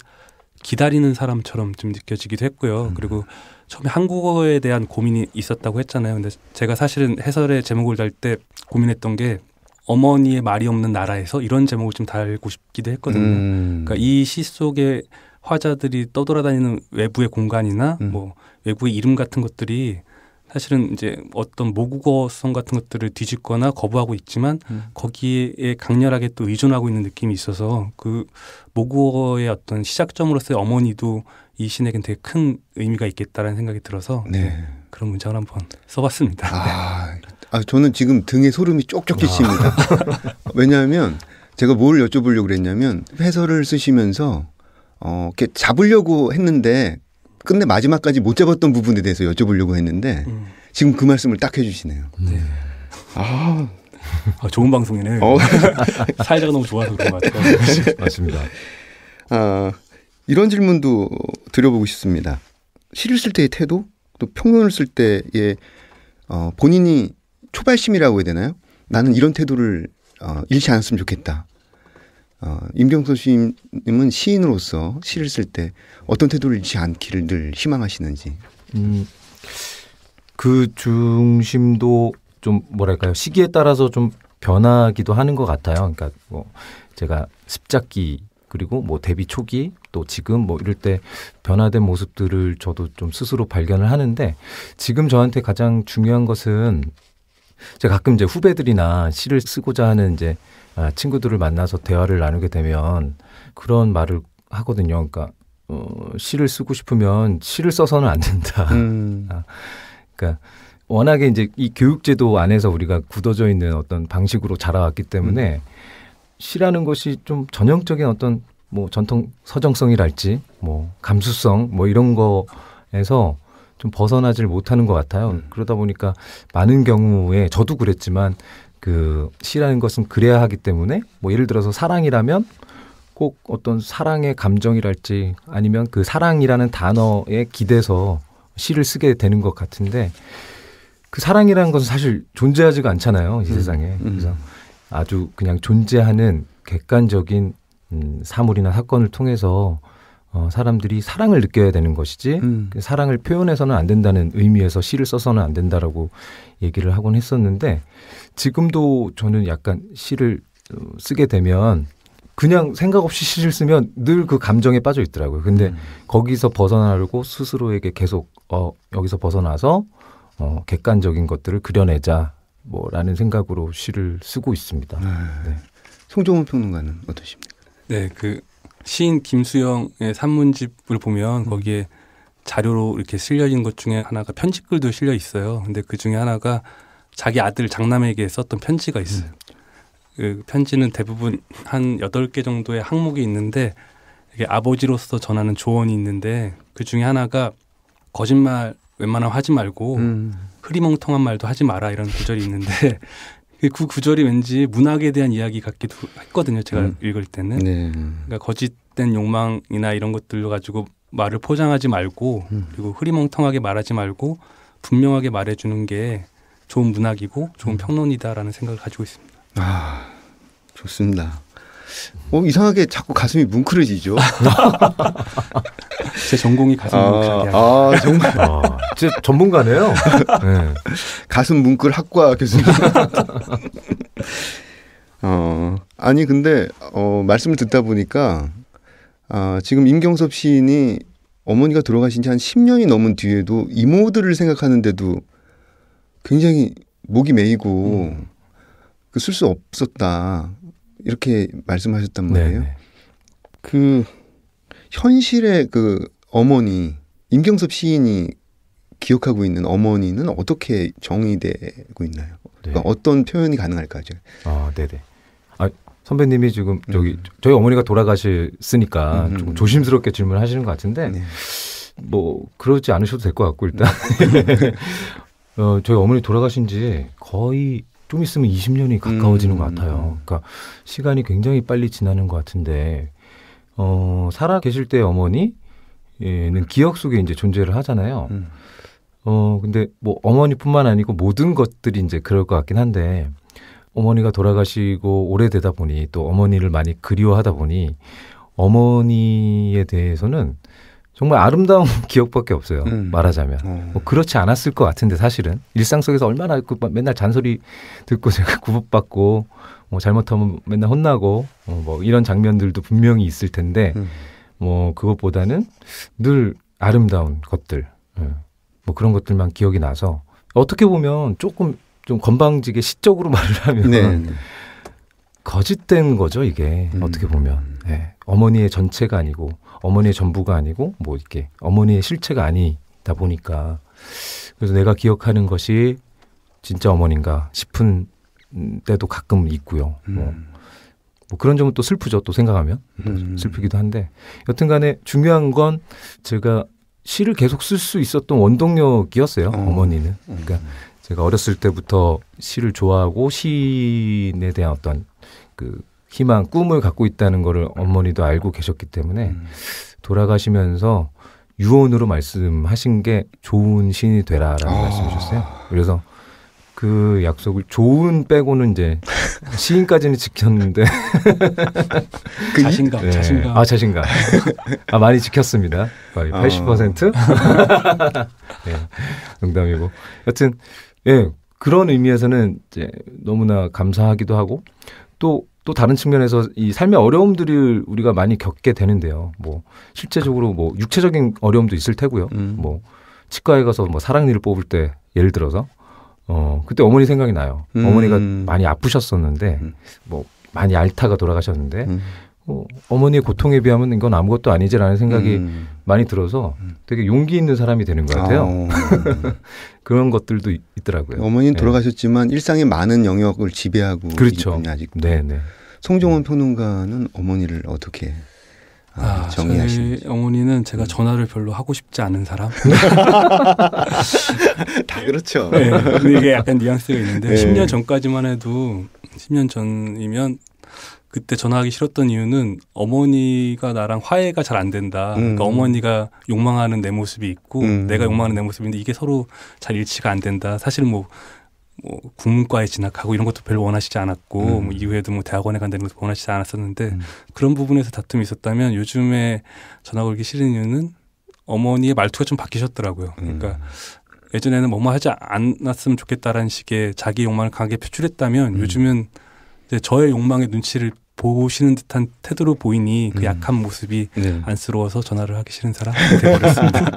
기다리는 사람처럼 좀 느껴지기도 했고요. 그리고 처음에 한국어에 대한 고민이 있었다고 했잖아요. 근데 제가 사실은 해설의 제목을 달 때 고민했던 게 어머니의 말이 없는 나라에서 이런 제목을 좀 달고 싶기도 했거든요. 그러니까 이 시 속에 화자들이 떠돌아다니는 외부의 공간이나 뭐 외부의 이름 같은 것들이 사실은 이제 어떤 모국어성 같은 것들을 뒤집거나 거부하고 있지만 거기에 강렬하게 또 의존하고 있는 느낌이 있어서 그 모국어의 어떤 시작점으로서의 어머니도 이 신에겐 되게 큰 의미가 있겠다라는 생각이 들어서 네. 그런 문장을 한번 써봤습니다. 저는 지금 등에 소름이 쪽쪽 끼칩니다. 왜냐하면 제가 뭘 여쭤보려고 그랬냐면 해설을 쓰시면서 이렇게 잡으려고 했는데 끝내 마지막까지 못 잡았던 부분에 대해서 여쭤보려고 했는데 지금 그 말씀을 딱 해주시네요. 네. 좋은 방송이네. 사회자가 너무 좋아서 그런 것 같아요. 맞습니다. 이런 질문도 드려보고 싶습니다. 시를 쓸 때의 태도, 또 평론을 쓸 때의 본인이 초발심이라고 해야 되나요? 나는 이런 태도를 잃지 않았으면 좋겠다. 임경섭 시인님은 시인으로서 시를 쓸 때 어떤 태도를 잃지 않기를 늘 희망하시는지. 그 중심도 좀 뭐랄까요, 시기에 따라서 좀 변하기도 하는 것 같아요. 그러니까 뭐 제가 습작기 그리고 뭐 데뷔 초기 또 지금 뭐 이럴 때 변화된 모습들을 저도 좀 스스로 발견을 하는데 지금 저한테 가장 중요한 것은 제가 가끔 이제 후배들이나 시를 쓰고자 하는 이제 친구들을 만나서 대화를 나누게 되면 그런 말을 하거든요. 그러니까 시를 쓰고 싶으면 시를 써서는 안 된다. 그러니까 워낙에 이제 이 교육제도 안에서 우리가 굳어져 있는 어떤 방식으로 자라왔기 때문에 시라는 것이 좀 전형적인 어떤 뭐 전통 서정성이랄지 뭐 감수성 뭐 이런 거에서 좀 벗어나질 못하는 것 같아요. 그러다 보니까 많은 경우에 저도 그랬지만 그 시라는 것은 그래야 하기 때문에 뭐 예를 들어서 사랑이라면 꼭 어떤 사랑의 감정이랄지 아니면 그 사랑이라는 단어에 기대서 시를 쓰게 되는 것 같은데 그 사랑이라는 것은 사실 존재하지가 않잖아요. 이 세상에. 그래서 아주 그냥 존재하는 객관적인 사물이나 사건을 통해서 사람들이 사랑을 느껴야 되는 것이지 그 사랑을 표현해서는 안 된다는 의미에서 시를 써서는 안 된다라고 얘기를 하곤 했었는데 지금도 저는 약간 시를 쓰게 되면 그냥 생각 없이 시를 쓰면 늘 그 감정에 빠져 있더라고요. 근데 거기서 벗어나려고 스스로에게 계속 여기서 벗어나서 객관적인 것들을 그려내자 뭐라는 생각으로 시를 쓰고 있습니다. 네. 송정훈 평론가는 어떠십니까? 네, 그 시인 김수영의 산문집을 보면 거기에 자료로 이렇게 실려진 것 중에 하나가 편지글도 실려 있어요. 근데 그 중에 하나가 자기 아들 장남에게 썼던 편지가 있어요. 그 편지는 대부분 한 8개 정도의 항목이 있는데 이게 아버지로서 전하는 조언이 있는데 그 중에 하나가 거짓말 웬만하면 하지 말고 흐리멍텅한 말도 하지 마라 이런 구절이 있는데 그 구절이 왠지 문학에 대한 이야기 같기도 했거든요. 제가 읽을 때는. 네. 그러니까 거짓된 욕망이나 이런 것들로 가지고 말을 포장하지 말고 그리고 흐리멍텅하게 말하지 말고 분명하게 말해주는 게 좋은 문학이고 좋은 평론이다라는 생각을 가지고 있습니다. 좋습니다. 이상하게 자꾸 가슴이 뭉클해지죠. 제 전공이 가슴 뭉클하게 정말. 진짜 전문가네요. 네. 가슴 뭉클 학과 교수님. 아니 근데 말씀을 듣다 보니까 지금 임경섭 시인이 어머니가 돌아가신 지 한 10년이 넘은 뒤에도 이모들을 생각하는데도 굉장히 목이 메이고 쓸 수 없었다. 이렇게 말씀하셨단 말이에요. 네네. 그 현실의 그 어머니 임경섭 시인이 기억하고 있는 어머니는 어떻게 정의되고 있나요? 네. 그러니까 어떤 표현이 가능할까요? 네네. 선배님이 지금 저희 어머니가 돌아가셨으니까 조금 조심스럽게 질문하시는 것 같은데 네. 뭐 그러지 않으셔도 될 것 같고 일단 저희 어머니 돌아가신 지 거의 좀 있으면 20년이 가까워지는 것 같아요. 그러니까 시간이 굉장히 빨리 지나는 것 같은데 살아 계실 때 어머니는 기억 속에 이제 존재를 하잖아요. 근데 뭐 어머니뿐만 아니고 모든 것들이 이제 그럴 것 같긴 한데 어머니가 돌아가시고 오래되다 보니 또 어머니를 많이 그리워하다 보니 어머니에 대해서는 정말 아름다운 기억밖에 없어요. 말하자면. 뭐 그렇지 않았을 것 같은데 사실은. 일상 속에서 얼마나 맨날 잔소리 듣고 제가 구박받고 뭐 잘못하면 맨날 혼나고 뭐 이런 장면들도 분명히 있을 텐데 뭐 그것보다는 늘 아름다운 것들 뭐 그런 것들만 기억이 나서 어떻게 보면 조금 좀 건방지게 시적으로 말을 하면 네. 거짓된 거죠 이게 어떻게 보면 네. 어머니의 전체가 아니고 어머니의 전부가 아니고 뭐 이렇게 어머니의 실체가 아니다 보니까 그래서 내가 기억하는 것이 진짜 어머니인가 싶은 때도 가끔 있고요. 뭐 그런 점은 또 슬프죠. 또 생각하면 슬프기도 한데 여튼간에 중요한 건 제가 시를 계속 쓸 수 있었던 원동력이었어요. 어머니는. 그러니까 제가 어렸을 때부터 시를 좋아하고 시인에 대한 어떤 그 희망, 꿈을 갖고 있다는 거를 어머니도 알고 계셨기 때문에 돌아가시면서 유언으로 말씀하신 게 좋은 시인이 되라라는 말씀이셨어요. 그래서 그 약속을 좋은 빼고는 이제 시인까지는 지켰는데 자신감, 네. 자신감. 자신감. 많이 지켰습니다. 거의 80%? 네, 농담이고. 여튼 예, 그런 의미에서는 이제 너무나 감사하기도 하고 또 다른 측면에서 이 삶의 어려움들을 우리가 많이 겪게 되는데요. 뭐 실제적으로 뭐 육체적인 어려움도 있을 테고요. 뭐 치과에 가서 뭐 사랑니를 뽑을 때 예를 들어서 그때 어머니 생각이 나요. 어머니가 많이 아프셨었는데 뭐 많이 앓다가 돌아가셨는데 어머니의 고통에 비하면 이건 아무것도 아니지라는 생각이 많이 들어서 되게 용기 있는 사람이 되는 것 같아요. 그런 것들도 있더라고요. 어머니는 네. 돌아가셨지만 일상의 많은 영역을 지배하고 그렇죠. 있군요, 아직도. 네네. 송종원 평론가는 어머니를 어떻게 정의하시는지. 저희 어머니는 제가 전화를 별로 하고 싶지 않은 사람. 다 그렇죠. 네, 근데 이게 약간 뉘앙스가 있는데 네. 10년 전까지만 해도 10년 전이면 그때 전화하기 싫었던 이유는 어머니가 나랑 화해가 잘 안 된다. 그러니까 어머니가 욕망하는 내 모습이 있고 내가 욕망하는 내 모습인데 이게 서로 잘 일치가 안 된다. 사실은 뭐 국문과에 진학하고 이런 것도 별로 원하시지 않았고 뭐 이후에도 뭐 대학원에 간다는 것도 원하시지 않았었는데 그런 부분에서 다툼이 있었다면 요즘에 전화 걸기 싫은 이유는 어머니의 말투가 좀 바뀌셨더라고요. 그러니까 예전에는 뭐뭐 하지 않았으면 좋겠다라는 식의 자기 욕망을 강하게 표출했다면 요즘은 이제 저의 욕망의 눈치를 보시는 듯한 태도로 보이니 그 약한 모습이 네. 안쓰러워서 전화를 하기 싫은 사람이 되어버렸습니다.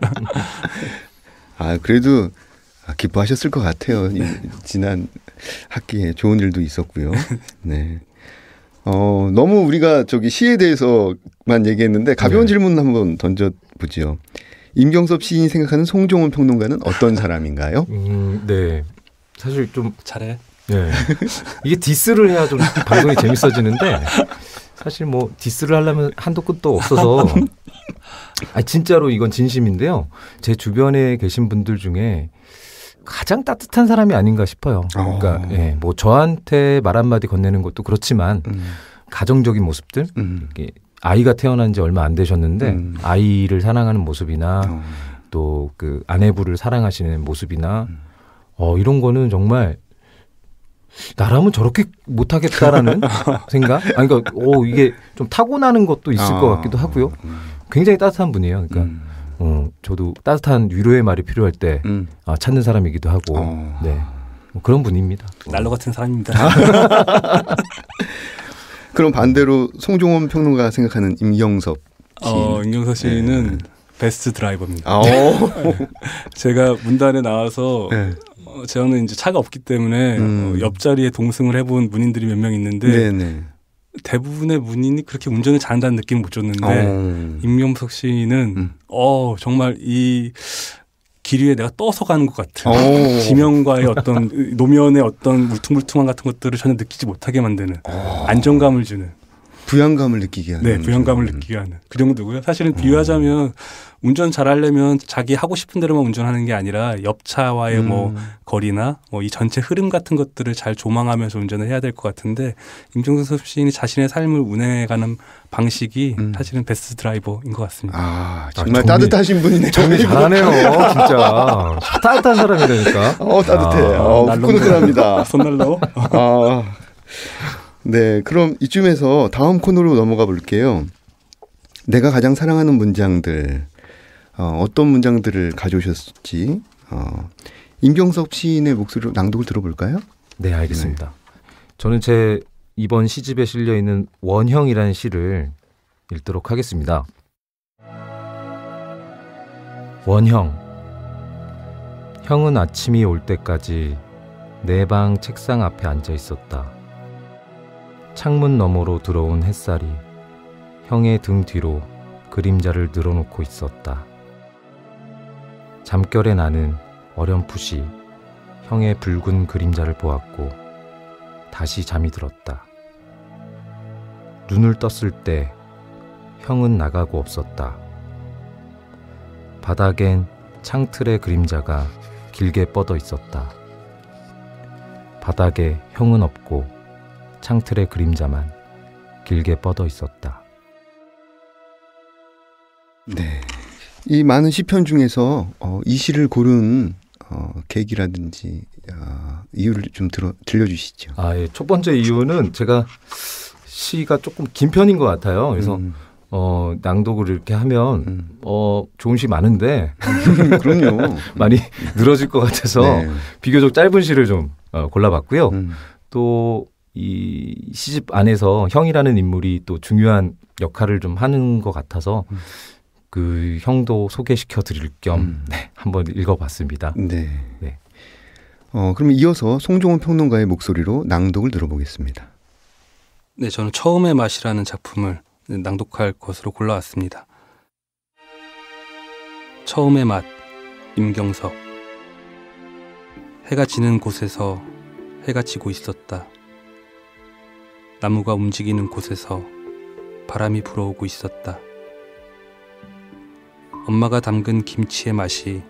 그래도 기뻐하셨을 것 같아요. 지난 학기에 좋은 일도 있었고요. 네. 너무 우리가 시에 대해서만 얘기했는데 가벼운 질문 한번 던져보죠. 임경섭 시인이 생각하는 송종원 평론가는 어떤 사람인가요? 네. 사실 좀 잘해. 네. 이게 디스를 해야 좀 방송이 재밌어지는데 사실 뭐 디스를 하려면 한도 끝도 없어서 진짜로 이건 진심인데요. 제 주변에 계신 분들 중에 가장 따뜻한 사람이 아닌가 싶어요. 그러니까 예, 뭐 저한테 말 한마디 건네는 것도 그렇지만 가정적인 모습들 아이가 태어난 지 얼마 안 되셨는데 아이를 사랑하는 모습이나 또 그 아내분을 사랑하시는 모습이나 이런 거는 정말 나라면 저렇게 못하겠다라는 생각? 그러니까 이게 좀 타고나는 것도 있을 것 같기도 하고요. 굉장히 따뜻한 분이에요. 그러니까 저도 따뜻한 위로의 말이 필요할 때 찾는 사람이기도 하고 네, 뭐 그런 분입니다. 난로 같은 사람입니다. 그럼 반대로 송종원 평론가가 생각하는 임경섭 시인. 임경섭 씨는 베스트 드라이버입니다. 제가 문단에 나와서 저는 이제 차가 없기 때문에 옆자리에 동승을 해본 문인들이 몇 명 있는데 대부분의 문인이 그렇게 운전을 잘한다는 느낌을 못 줬는데 임경섭 씨는 정말 이 길 위에 내가 떠서 가는 것 같은 지명과의 어떤 노면의 어떤 울퉁불퉁함 같은 것들을 전혀 느끼지 못하게 만드는 안정감을 주는 부양감을 느끼게 하는. 네, 부양감을 느끼게 하는 그 정도고요. 사실은 비유하자면 운전 잘하려면 자기 하고 싶은 대로만 운전하는 게 아니라 옆차와의 뭐 거리나 뭐 이 전체 흐름 같은 것들을 잘 조망하면서 운전을 해야 될 것 같은데 임종석 시인이 자신의 삶을 운행해가는 방식이 사실은 베스트 드라이버인 것 같습니다. 아, 정말 따뜻하신 분이네요. 정리 잘하네요. 진짜 따뜻한 사람이라니까. 따뜻해. 후끈후끈합니다. 손 날로. 네, 그럼 이쯤에서 다음 코너로 넘어가 볼게요. 내가 가장 사랑하는 문장들, 어떤 문장들을 가져오셨을지 임경섭 시인의 목소리로 낭독을 들어볼까요? 네, 알겠습니다. 네. 저는 제 이번 시집에 실려 있는 원형이라는 시를 읽도록 하겠습니다. 원형. 형은 아침이 올 때까지 내 방 책상 앞에 앉아 있었다. 창문 너머로 들어온 햇살이 형의 등 뒤로 그림자를 늘어놓고 있었다. 잠결에 나는 어렴풋이 형의 붉은 그림자를 보았고 다시 잠이 들었다. 눈을 떴을 때 형은 나가고 없었다. 바닥엔 창틀의 그림자가 길게 뻗어 있었다. 바닥에 형은 없고 창틀의 그림자만 길게 뻗어 있었다. 네, 이 많은 시편 중에서 이 시를 고른 계기라든지 이유를 좀 들려주시죠. 예. 첫 번째 이유는 제가 시가 조금 긴 편인 것 같아요. 그래서 낭독을 이렇게 하면 좋은 시 많은데 그럼요. 많이 늘어질 것 같아서 네. 비교적 짧은 시를 좀 골라봤고요. 또 이 시집 안에서 형이라는 인물이 또 중요한 역할을 좀 하는 것 같아서 그 형도 소개시켜 드릴 겸 네, 한번 읽어봤습니다. 네. 네. 그럼 이어서 송종원 평론가의 목소리로 낭독을 들어보겠습니다. 네, 저는 처음의 맛이라는 작품을 낭독할 것으로 골라왔습니다. 처음의 맛, 임경섭. 해가 지는 곳에서 해가 지고 있었다. 나무가 움직이는 곳에서 바람이 불어오고 있었다. 엄마가 담근 김치의 맛이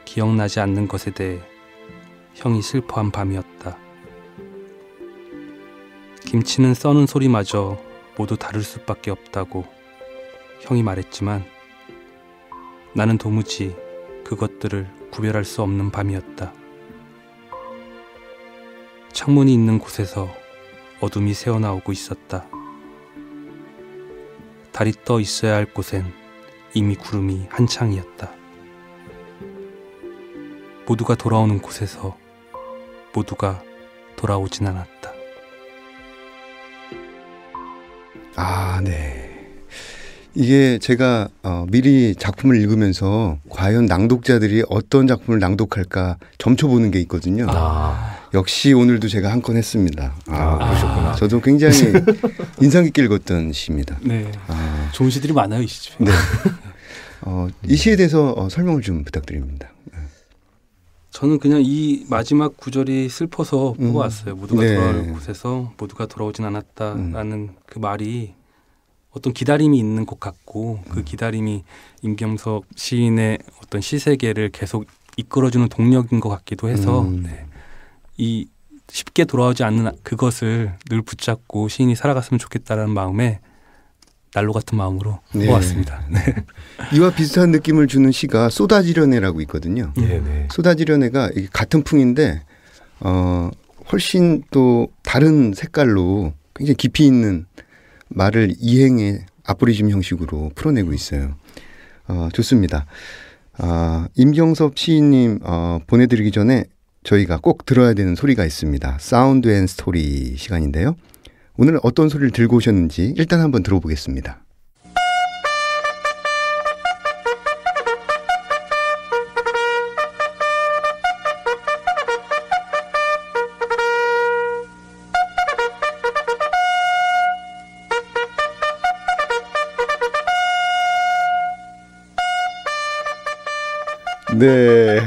기억나지 않는 것에 대해 형이 슬퍼한 밤이었다. 김치는 써는 소리마저 모두 다를 수밖에 없다고 형이 말했지만 나는 도무지 그것들을 구별할 수 없는 밤이었다. 창문이 있는 곳에서 어둠이 새어나오고 있었다. 달이 떠 있어야 할 곳엔 이미 구름이 한창이었다. 모두가 돌아오는 곳에서 모두가 돌아오진 않았다. 네. 이게 제가 미리 작품을 읽으면서 과연 낭독자들이 어떤 작품을 낭독할까 점쳐보는 게 있거든요. 역시 오늘도 제가 한 건 했습니다. 그러셨구나. 저도 굉장히 인상 깊게 읽었던 시입니다. 네. 좋은 시들이 많아요, 이 시집에. 네. 이 시에 대해서 설명을 좀 부탁드립니다. 저는 그냥 이 마지막 구절이 슬퍼서 뽑아왔어요. 모두가 네. 돌아올 곳에서 모두가 돌아오진 않았다라는 그 말이 어떤 기다림이 있는 것 같고 그 기다림이 임경섭 시인의 어떤 시세계를 계속 이끌어주는 동력인 것 같기도 해서 네. 이 쉽게 돌아오지 않는 그것을 늘 붙잡고 시인이 살아갔으면 좋겠다라는 마음에 난로 같은 마음으로 뽑았습니다. 네. 이와 비슷한 느낌을 주는 시가 쏟아지려내라고 있거든요. 네. 쏟아지려내가 같은 풍인데 훨씬 또 다른 색깔로 굉장히 깊이 있는 말을 이행의 아포리즘 형식으로 풀어내고 있어요. 좋습니다. 임경섭 시인님 보내드리기 전에 저희가 꼭 들어야 되는 소리가 있습니다. 사운드 앤 스토리 시간인데요. 오늘 어떤 소리를 들고 오셨는지 일단 한번 들어보겠습니다. 네,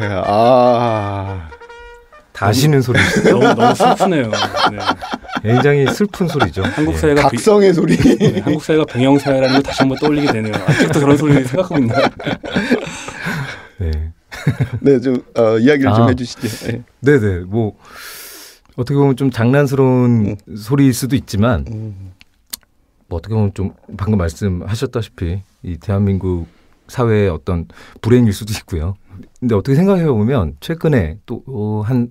다시는 소리. 너무 슬프네요. 네. 굉장히 슬픈 소리죠. 한국 예. 사회가 각성의 소리. 네, 한국 사회가 병영 사회라는 걸 다시 한번 떠올리게 되네요. 아직도 그런 소리를 생각하고 있나요? 네. 네, 좀 이야기를 좀 해주시죠. 네. 네네. 뭐 어떻게 보면 좀 장난스러운 소리일 수도 있지만 뭐 어떻게 보면 좀 방금 말씀하셨다시피 이 대한민국 사회의 어떤 불행일 수도 있고요. 근데 어떻게 생각해 보면 최근에 또 한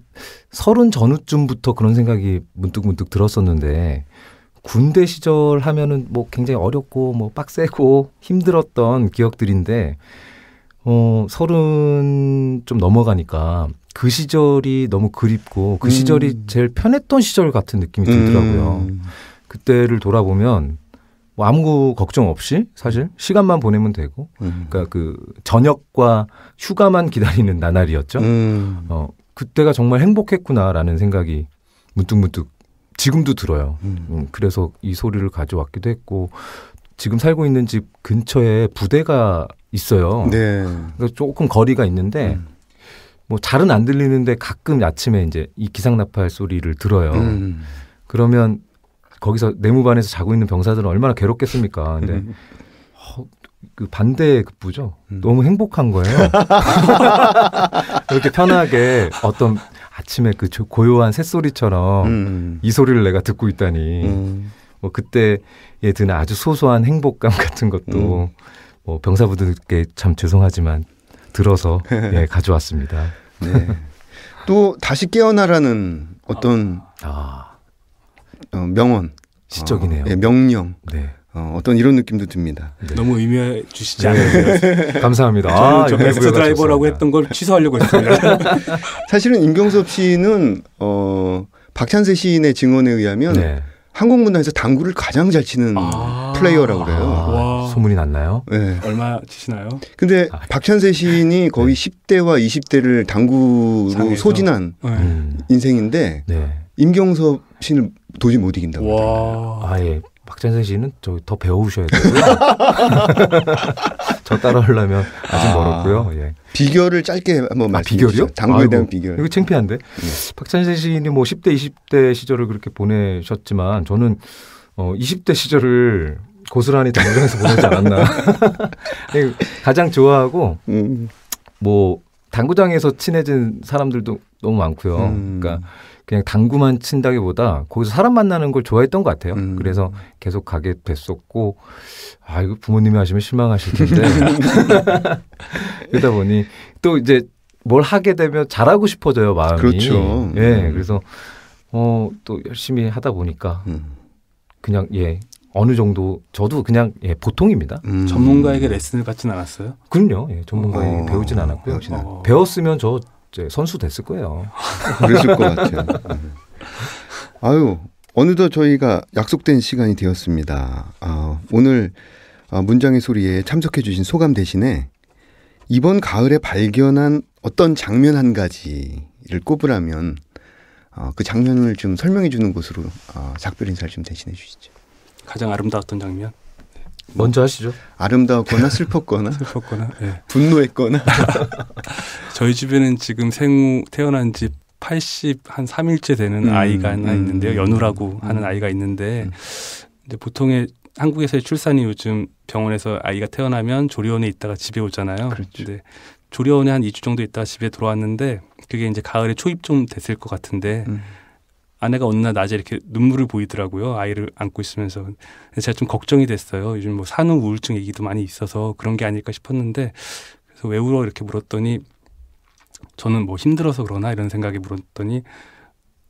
30 전후쯤부터 그런 생각이 문득 들었었는데 군대 시절 하면은 뭐 굉장히 어렵고 뭐 빡세고 힘들었던 기억들인데 30 좀 넘어가니까 그 시절이 너무 그립고 그 시절이 제일 편했던 시절 같은 느낌이 들더라고요. 그때를 돌아보면 뭐 아무 걱정 없이 사실 시간만 보내면 되고 그러니까 그 저녁과 휴가만 기다리는 나날이었죠. 그때가 정말 행복했구나라는 생각이 문득 지금도 들어요. 그래서 이 소리를 가져왔기도 했고 지금 살고 있는 집 근처에 부대가 있어요. 네. 그래서 조금 거리가 있는데 뭐 잘은 안 들리는데 가끔 아침에 이제 이 기상나팔 소리를 들어요. 그러면 거기서 내무반에서 자고 있는 병사들은 얼마나 괴롭겠습니까? 근데 그 반대의 급부죠. 너무 행복한 거예요. 이렇게 편하게 어떤 아침에 그 고요한 새소리처럼 이 소리를 내가 듣고 있다니. 뭐 그때에 드는 아주 소소한 행복감 같은 것도 뭐 병사분들께 참 죄송하지만 들어서 예, 가져왔습니다. 네. 또 다시 깨어나라는 어떤 명언, 시적이네요. 예, 명령, 네. 어떤 이런 느낌도 듭니다. 네. 너무 의미해 주시지 않으세요? 감사합니다. 저 베스트 드라이버라고 했던 걸 취소하려고 했습니다. 사실은 임경섭 씨는 박찬세 시인의 증언에 의하면 네. 한국 문화에서 당구를 가장 잘 치는 플레이어라고 그래요. 와. 소문이 났나요? 네. 얼마 치시나요? 근데 박찬세 시인이 거의 10대와 20대를 당구로 상에서? 소진한 인생인데 네. 임경섭 씨는 도저히 못 이긴다고 그러더라고요. 와. 예. 박찬세 씨는 더 배우셔야 되고요. 저 따라하려면 아직 멀었고요. 예. 비결을 짧게 한번 말씀해 비결이요? 주시죠. 당구에 대한 비결. 이거 창피한데. 박찬세 시인이 뭐 10대, 20대 시절을 그렇게 보내셨지만 저는 20대 시절을 고스란히 당구장에서 보내지 않았나. 가장 좋아하고 뭐 당구장에서 친해진 사람들도 너무 많고요. 그러니까 그냥 당구만 친다기보다 거기서 사람 만나는 걸 좋아했던 것 같아요. 그래서 계속 가게 됐었고, 이거 부모님이 하시면 실망하실 텐데. 그러다 보니 또 이제 뭘 하게 되면 잘하고 싶어져요, 마음이. 그렇죠. 예, 그래서 또 열심히 하다 보니까 그냥 어느 정도 저도 그냥 보통입니다. 전문가에게 레슨을 받진 않았어요? 그럼요. 전문가에게 배우진 않았고요. 배웠으면 저 선수 됐을 거예요. 그랬을 것 같아요. 아유, 어느덧 저희가 약속된 시간이 되었습니다. 오늘 문장의 소리에 참석해 주신 소감 대신에 이번 가을에 발견한 어떤 장면 한 가지를 꼽으라면 그 장면을 좀 설명해 주는 것으로 작별 인사를 좀 대신해 주시죠. 가장 아름다웠던 장면? 먼저 하시죠. 아름다웠거나 슬펐거나 네. 분노했거나. 저희 집에는 지금 생후 태어난 지 80 한 3일째 되는 아이가 하나 있는데요. 연우라고 하는 아이가 있는데 이제 보통의 한국에서의 출산이 요즘 병원에서 아이가 태어나면 조리원에 있다가 집에 오잖아요. 그렇죠. 근데 조리원에 한 2주 정도 있다가 집에 들어왔는데 그게 이제 가을에 초입 좀 됐을 것 같은데 아내가 어느 날 낮에 이렇게 눈물을 보이더라고요. 아이를 안고 있으면서. 제가 좀 걱정이 됐어요. 요즘 뭐 산후 우울증 얘기도 많이 있어서 그런 게 아닐까 싶었는데 그래서 왜 울어 이렇게 물었더니 저는 뭐 힘들어서 그러나 이런 생각이 물었더니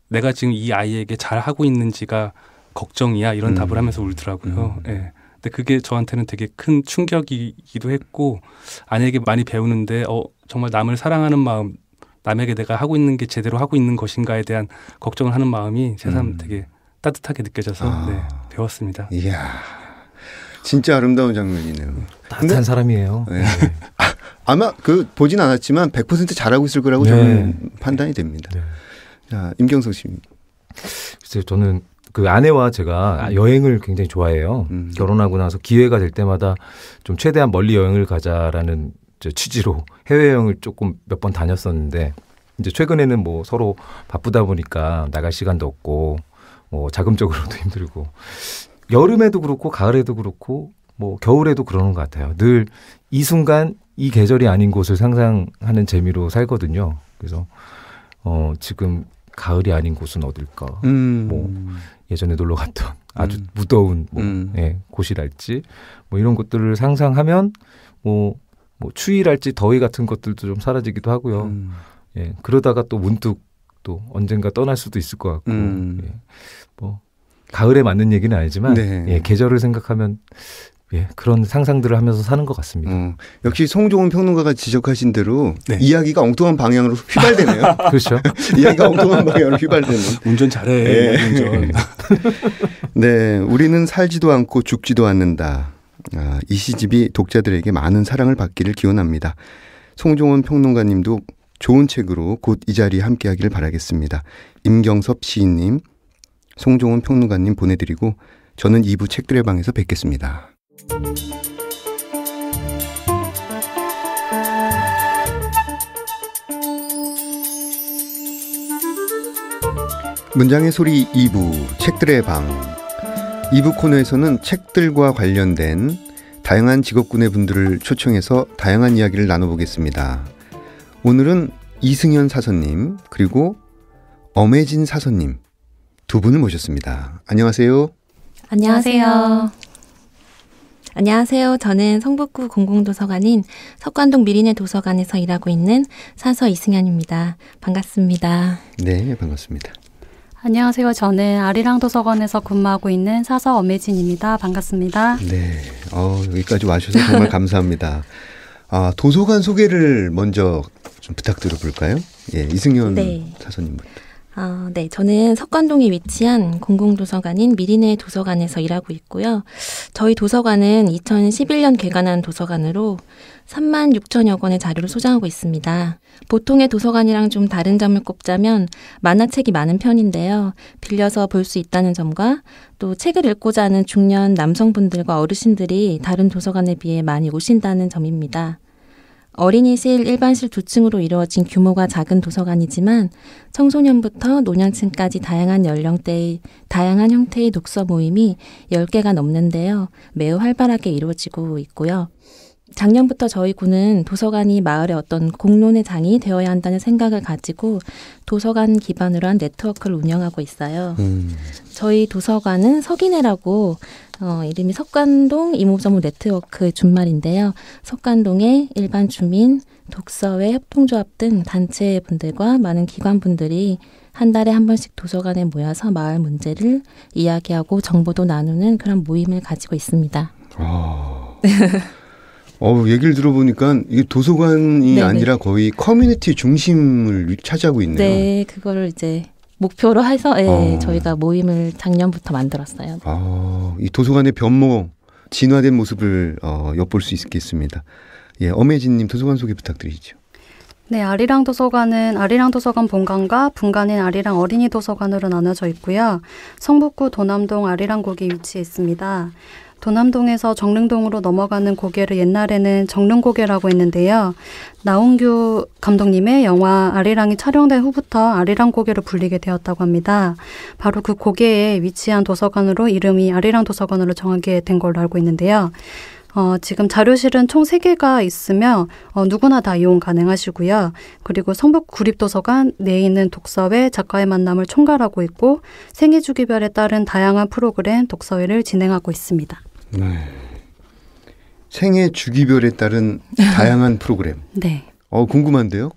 내가 지금 이 아이에게 잘 하고 있는지가 걱정이야 이런 답을 하면서 울더라고요. 예. 근데 그게 저한테는 되게 큰 충격이기도 했고 아내에게 많이 배우는데 정말 남을 사랑하는 마음 남에게 내가 하고 있는 게 제대로 하고 있는 것인가에 대한 걱정을 하는 마음이 새삼 되게 따뜻하게 느껴져서 배웠습니다. 이야, 진짜 아름다운 장면이네요. 따뜻한 사람이에요. 네. 아마 보진 않았지만 100% 잘하고 있을 거라고 저는 판단이 됩니다. 네. 자, 임경석 씨. 글쎄요, 저는 그 아내와 제가 여행을 굉장히 좋아해요. 결혼하고 나서 기회가 될 때마다 좀 최대한 멀리 여행을 가자라는 취지로 해외여행을 조금 몇 번 다녔었는데 이제 최근에는 뭐 서로 바쁘다 보니까 나갈 시간도 없고 뭐 자금적으로도 힘들고 여름에도 그렇고 가을에도 그렇고 뭐 겨울에도 그러는 것 같아요. 늘 이 순간 이 계절이 아닌 곳을 상상하는 재미로 살거든요. 그래서 지금 가을이 아닌 곳은 어딜까? 뭐 예전에 놀러 갔던 아주 무더운 곳이랄지 뭐 이런 것들을 상상하면 뭐 추위랄지 더위 같은 것들도 좀 사라지기도 하고요. 예, 그러다가 또 문득 또 언젠가 떠날 수도 있을 것 같고 예, 뭐 가을에 맞는 얘기는 아니지만 네. 예, 계절을 생각하면 예, 그런 상상들을 하면서 사는 것 같습니다. 역시 송종훈 평론가가 지적하신 대로 네. 이야기가 엉뚱한 방향으로 휘발되네요. 그렇죠. 이야기가 엉뚱한 방향으로 휘발되는. 운전 잘해. 네. 운전. 네, 우리는 살지도 않고 죽지도 않는다. 이 시집이 독자들에게 많은 사랑을 받기를 기원합니다. 송종훈 평론가님도 좋은 책으로 곧 이 자리에 함께하기를 바라겠습니다. 임경섭 시인님, 송종훈 평론가님 보내드리고 저는 2부 책들의 방에서 뵙겠습니다. 문장의 소리 2부 책들의 방. 2부 코너에서는 책들과 관련된 다양한 직업군의 분들을 초청해서 다양한 이야기를 나눠보겠습니다. 오늘은 이승현 사서님 그리고 엄혜진 사서님 두 분을 모셨습니다. 안녕하세요. 안녕하세요. 안녕하세요. 저는 성북구 공공도서관인 석관동 미리네 도서관에서 일하고 있는 사서 이승현입니다. 반갑습니다. 네, 반갑습니다. 안녕하세요. 저는 아리랑 도서관에서 근무하고 있는 사서 엄혜진입니다. 반갑습니다. 네, 여기까지 와주셔서 정말 감사합니다. 도서관 소개를 먼저 좀 부탁드려 볼까요? 예, 이승현 사서님부터. 네, 저는 석관동에 위치한 공공도서관인 미리네 도서관에서 일하고 있고요. 저희 도서관은 2011년 개관한 도서관으로 36,000여 권의 자료를 소장하고 있습니다. 보통의 도서관이랑 좀 다른 점을 꼽자면 만화책이 많은 편인데요. 빌려서 볼 수 있다는 점과 또 책을 읽고자 하는 중년 남성분들과 어르신들이 다른 도서관에 비해 많이 오신다는 점입니다. 어린이실, 일반실 두 층으로 이루어진 규모가 작은 도서관이지만 청소년부터 노년층까지 다양한 연령대의 다양한 형태의 독서 모임이 10개가 넘는데요. 매우 활발하게 이루어지고 있고요. 작년부터 저희 구는 도서관이 마을의 어떤 공론의 장이 되어야 한다는 생각을 가지고 도서관 기반으로 한 네트워크를 운영하고 있어요. 저희 도서관은 석이네라고 이름이 석관동 이모저모 네트워크 준말인데요. 석관동의 일반 주민, 독서회, 협동조합 등 단체분들과 많은 기관분들이 한 달에 한 번씩 도서관에 모여서 마을 문제를 이야기하고 정보도 나누는 그런 모임을 가지고 있습니다. 얘기를 들어보니까 이게 도서관이 네네. 아니라 거의 커뮤니티 중심을 차지하고 있네요. 네, 그거를 이제 목표로 해서 저희가 모임을 작년부터 만들었어요. 이 도서관의 변모, 진화된 모습을 엿볼 수 있겠습니다. 예, 엄혜진님 도서관 소개 부탁드리죠. 네, 아리랑 도서관은 아리랑 도서관 본관과 분관인 아리랑 어린이 도서관으로 나눠져 있고요. 성북구 도남동 아리랑 고개에 위치해 있습니다. 도남동에서 정릉동으로 넘어가는 고개를 옛날에는 정릉고개라고 했는데요. 나홍규 감독님의 영화 아리랑이 촬영된 후부터 아리랑 고개로 불리게 되었다고 합니다. 바로 그 고개에 위치한 도서관으로 이름이 아리랑 도서관으로 정하게 된 걸로 알고 있는데요. 지금 자료실은 총 3개가 있으며 누구나 다 이용 가능하시고요. 그리고 성북 구립도서관 내에 있는 독서회, 작가의 만남을 총괄하고 있고 생애 주기별에 따른 다양한 프로그램 독서회를 진행하고 있습니다. 네. 생애 주기별에 따른 다양한 프로그램. 네. 궁금한데요.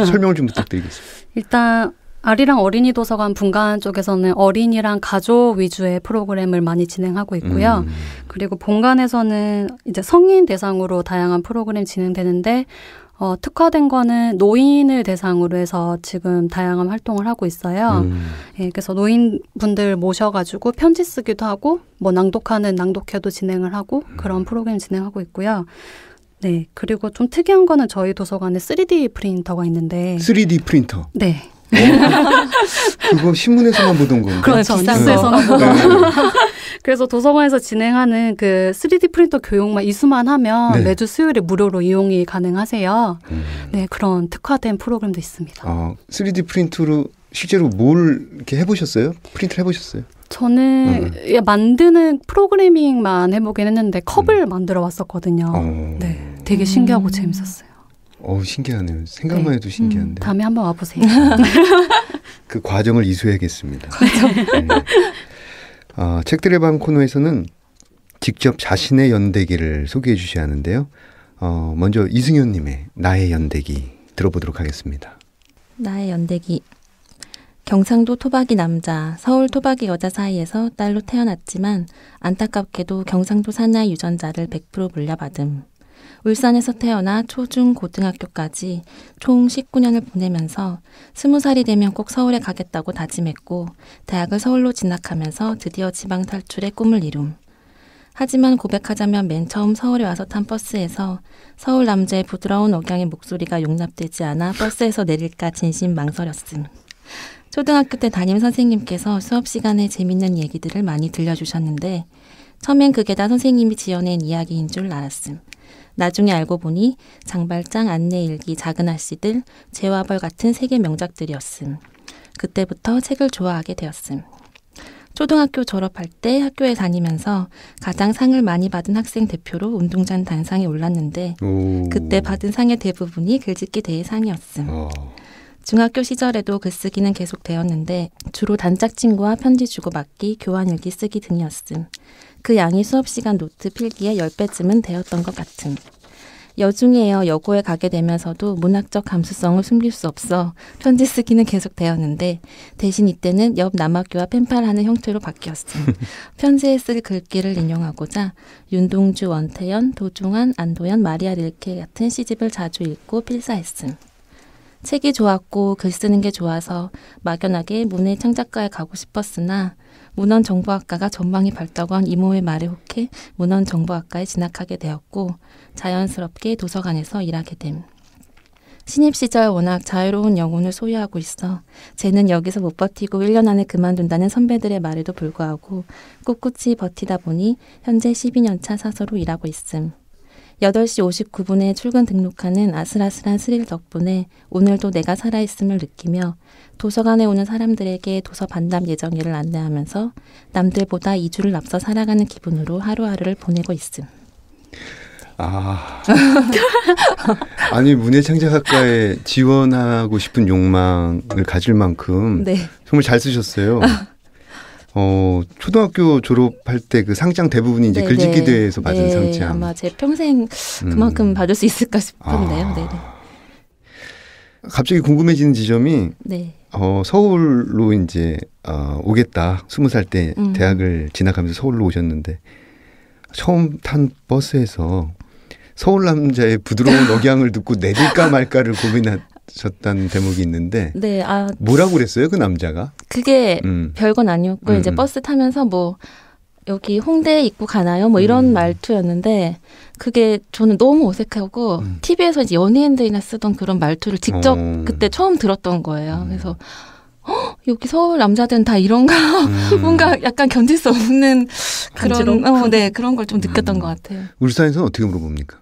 설명을 좀 부탁드리겠습니다. 일단 아리랑 어린이 도서관 분관 쪽에서는 어린이랑 가족 위주의 프로그램을 많이 진행하고 있고요. 그리고 본관에서는 이제 성인 대상으로 다양한 프로그램 진행되는데 특화된 거는 노인을 대상으로 해서 지금 다양한 활동을 하고 있어요. 예, 그래서 노인분들 모셔가지고 편지 쓰기도 하고 뭐 낭독하는 낭독회도 진행을 하고 그런 프로그램 진행하고 있고요. 네, 그리고 좀 특이한 거는 저희 도서관에 3D 프린터가 있는데 3D 프린터? 네. 그거 신문에서만 보던 건데. 그렇죠. 뉴스에서만 보던 거. 그래서 도서관에서 진행하는 그 3D 프린터 교육만 이수만 하면 네. 매주 수요일에 무료로 이용이 가능하세요. 네, 그런 특화된 프로그램도 있습니다. 3D 프린터로 실제로 뭘 이렇게 해보셨어요? 프린트를 해보셨어요? 저는 만드는 프로그래밍만 해보긴 했는데 컵을 만들어 왔었거든요. 네, 되게 신기하고 재밌었어요. 신기하네요. 생각만 해도 신기한데. 다음에 한번 와보세요. 그 과정을 이수해야겠습니다. 네. 책들의 방 코너에서는 직접 자신의 연대기를 소개해 주셔야 하는데요. 먼저 이승현님의 나의 연대기 들어보도록 하겠습니다. 나의 연대기. 경상도 토박이 남자, 서울 토박이 여자 사이에서 딸로 태어났지만 안타깝게도 경상도 사나이 유전자를 100% 물려받음. 울산에서 태어나 초중 고등학교까지 총 19년을 보내면서 20살이 되면 꼭 서울에 가겠다고 다짐했고 대학을 서울로 진학하면서 드디어 지방 탈출의 꿈을 이룸. 하지만 고백하자면 맨 처음 서울에 와서 탄 버스에서 서울 남자의 부드러운 억양의 목소리가 용납되지 않아 버스에서 내릴까 진심 망설였음. 초등학교 때 담임 선생님께서 수업 시간에 재밌는 얘기들을 많이 들려주셨는데 처음엔 그게 다 선생님이 지어낸 이야기인 줄 알았음. 나중에 알고 보니 장발장, 안내일기, 작은 아씨들, 재화벌 같은 세계 명작들이었음. 그때부터 책을 좋아하게 되었음. 초등학교 졸업할 때 학교에 다니면서 가장 상을 많이 받은 학생 대표로 운동장 단상에 올랐는데 그때 받은 상의 대부분이 글짓기 대회 상이었음. 중학교 시절에도 글쓰기는 계속 되었는데 주로 단짝 친구와 편지 주고받기, 교환일기 쓰기 등이었음. 그 양이 수업시간 노트 필기의 10배쯤은 되었던 것 같음. 여중에요 여고에 가게 되면서도 문학적 감수성을 숨길 수 없어 편지 쓰기는 계속 되었는데 대신 이때는 옆 남학교와 펜팔하는 형태로 바뀌었음. 편지에 쓸 글귀를 인용하고자 윤동주, 원태연, 도중환, 안도연, 마리아 릴케 같은 시집을 자주 읽고 필사했음. 책이 좋았고 글 쓰는 게 좋아서 막연하게 문해 창작과에 가고 싶었으나 문헌정보학과가 전망이 밝다고 한 이모의 말에 혹해 문헌정보학과에 진학하게 되었고 자연스럽게 도서관에서 일하게 됨. 신입 시절 워낙 자유로운 영혼을 소유하고 있어 쟤는 여기서 못 버티고 1년 안에 그만둔다는 선배들의 말에도 불구하고 꿋꿋이 버티다 보니 현재 12년차 사서로 일하고 있음. 8시 59분에 출근 등록하는 아슬아슬한 스릴 덕분에 오늘도 내가 살아있음을 느끼며 도서관에 오는 사람들에게 도서 반납 예정일을 안내하면서 남들보다 2주를 앞서 살아가는 기분으로 하루하루를 보내고 있음. 아니 문예창작학과에 지원하고 싶은 욕망을 가질 만큼 네. 정말 잘 쓰셨어요. 초등학교 졸업할 때 그 상장 대부분이 이제 글짓기 대회에서 받은 상장. 아마 제 평생 그만큼 받을 수 있을까 싶은데요. 네네. 갑자기 궁금해지는 지점이 네. 서울로 이제 오겠다. 20살 때 대학을 진학하면서 서울로 오셨는데 처음 탄 버스에서 서울 남자의 부드러운 억양을 듣고 내릴까 말까를 고민하셨다는 대목이 있는데 네, 뭐라고 그랬어요? 그 남자가? 그게 별건 아니었고 이제 버스 타면서 뭐 여기 홍대 입구 가나요? 뭐 이런 말투였는데 그게 저는 너무 어색하고 TV에서 이제 연예인들이나 쓰던 그런 말투를 직접 그때 처음 들었던 거예요. 그래서 여기 서울 남자들은 다 이런가? 뭔가 약간 견딜 수 없는 그런 그런 걸 좀 느꼈던 것 같아요. 울산에서는 어떻게 물어봅니까?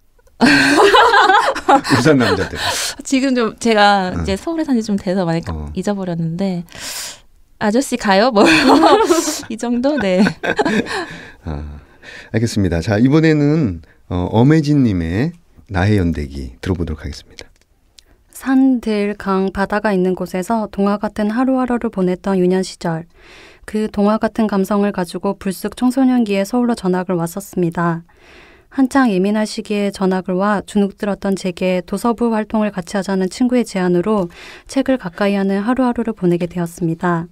울산 남자들. 지금 좀 제가 이제 서울에 산지 좀 돼서 많이 잊어버렸는데 아저씨 가요? 뭐 이 정도? 네. 알겠습니다. 자, 이번에는 엄혜진님의 나의 연대기 들어보도록 하겠습니다. 산, 들, 강, 바다가 있는 곳에서 동화 같은 하루하루를 보냈던 유년 시절. 그 동화 같은 감성을 가지고 불쑥 청소년기에 서울로 전학을 왔었습니다. 한창 예민할 시기에 전학을 와 주눅들었던 제게 도서부 활동을 같이 하자는 친구의 제안으로 책을 가까이 하는 하루하루를 보내게 되었습니다.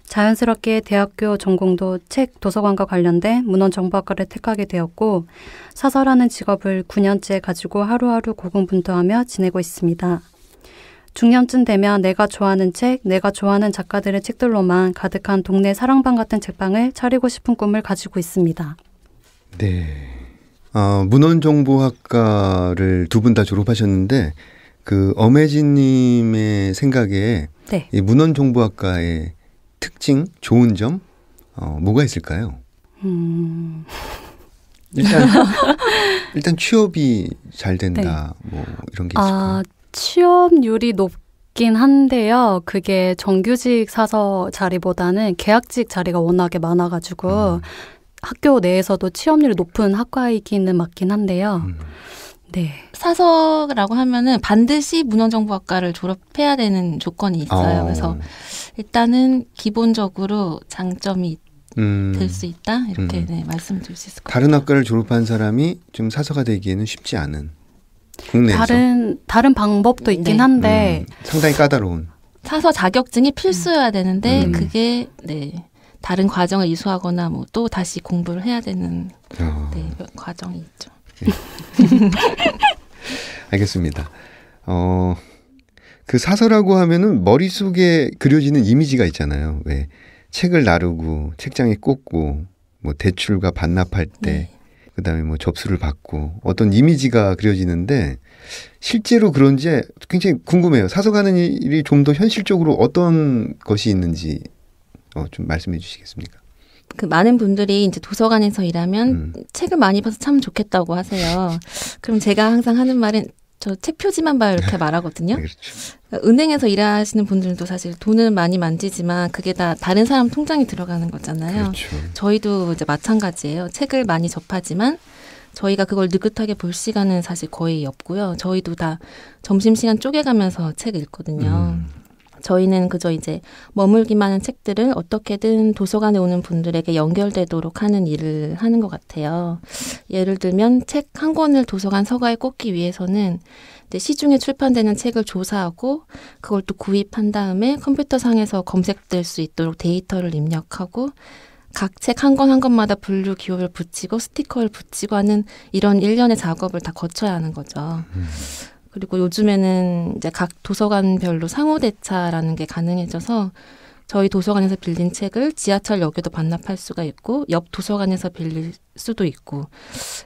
자연스럽게 대학교 전공도 책 도서관과 관련된 문헌정보학과를 택하게 되었고 사서라는 직업을 9년째 가지고 하루하루 고군분투하며 지내고 있습니다. 중년쯤 되면 내가 좋아하는 책, 내가 좋아하는 작가들의 책들로만 가득한 동네 사랑방 같은 책방을 차리고 싶은 꿈을 가지고 있습니다. 네. 문헌정보학과를 두 분 다 졸업하셨는데 그 엄혜진님의 생각에 네. 이 문헌정보학과의 특징, 좋은 점 뭐가 있을까요? 일단 취업이 잘 된다. 뭐 이런 게 있을까요? 취업률이 있긴 한데요. 그게 정규직 사서 자리보다는 계약직 자리가 워낙에 많아가지고 학교 내에서도 취업률이 높은 학과이기는 맞긴 한데요. 네. 사서라고 하면은 반드시 문헌정보학과를 졸업해야 되는 조건이 있어요. 그래서 일단은 기본적으로 장점이 될 수 있다 이렇게 네, 말씀드릴 수 있을 것 같아요. 다른 학과를 졸업한 사람이 좀 사서가 되기에는 쉽지 않은 국내에서 다른 방법도 있긴 네. 한데 상당히 까다로운 사서 자격증이 필수여야 되는데 그게 네, 다른 과정을 이수하거나 뭐 또 다시 공부를 해야 되는 네, 과정이 있죠. 네. 알겠습니다. 그 사서라고 하면은 머릿속에 그려지는 이미지가 있잖아요. 왜 책을 나르고 책장에 꽂고 뭐 대출과 반납할 때 네. 그다음에 뭐 접수를 받고 어떤 이미지가 그려지는데 실제로 그런지 굉장히 궁금해요. 사서 가는 일이 좀 더 현실적으로 어떤 것이 있는지 좀 말씀해 주시겠습니까? 그 많은 분들이 이제 도서관에서 일하면 책을 많이 봐서 참 좋겠다고 하세요. 그럼 제가 항상 하는 말은 저 책 표지만 봐요 이렇게 말하거든요. 그렇죠. 은행에서 일하시는 분들도 사실 돈을 많이 만지지만 그게 다 다른 사람 통장에 들어가는 거잖아요. 그렇죠. 저희도 이제 마찬가지예요. 책을 많이 접하지만 저희가 그걸 느긋하게 볼 시간은 사실 거의 없고요. 저희도 다 점심시간 쪼개가면서 책 읽거든요. 저희는 그저 이제 머물기만 한 책들을 어떻게든 도서관에 오는 분들에게 연결되도록 하는 일을 하는 것 같아요. 예를 들면 책 한 권을 도서관 서가에 꽂기 위해서는 시중에 출판되는 책을 조사하고 그걸 또 구입한 다음에 컴퓨터상에서 검색될 수 있도록 데이터를 입력하고 각 책 한 권 한 권마다 분류 기호를 붙이고 스티커를 붙이고 하는 이런 일련의 작업을 다 거쳐야 하는 거죠. 그리고 요즘에는 이제 각 도서관별로 상호대차라는 게 가능해져서 저희 도서관에서 빌린 책을 지하철역에도 반납할 수가 있고 옆 도서관에서 빌릴 수도 있고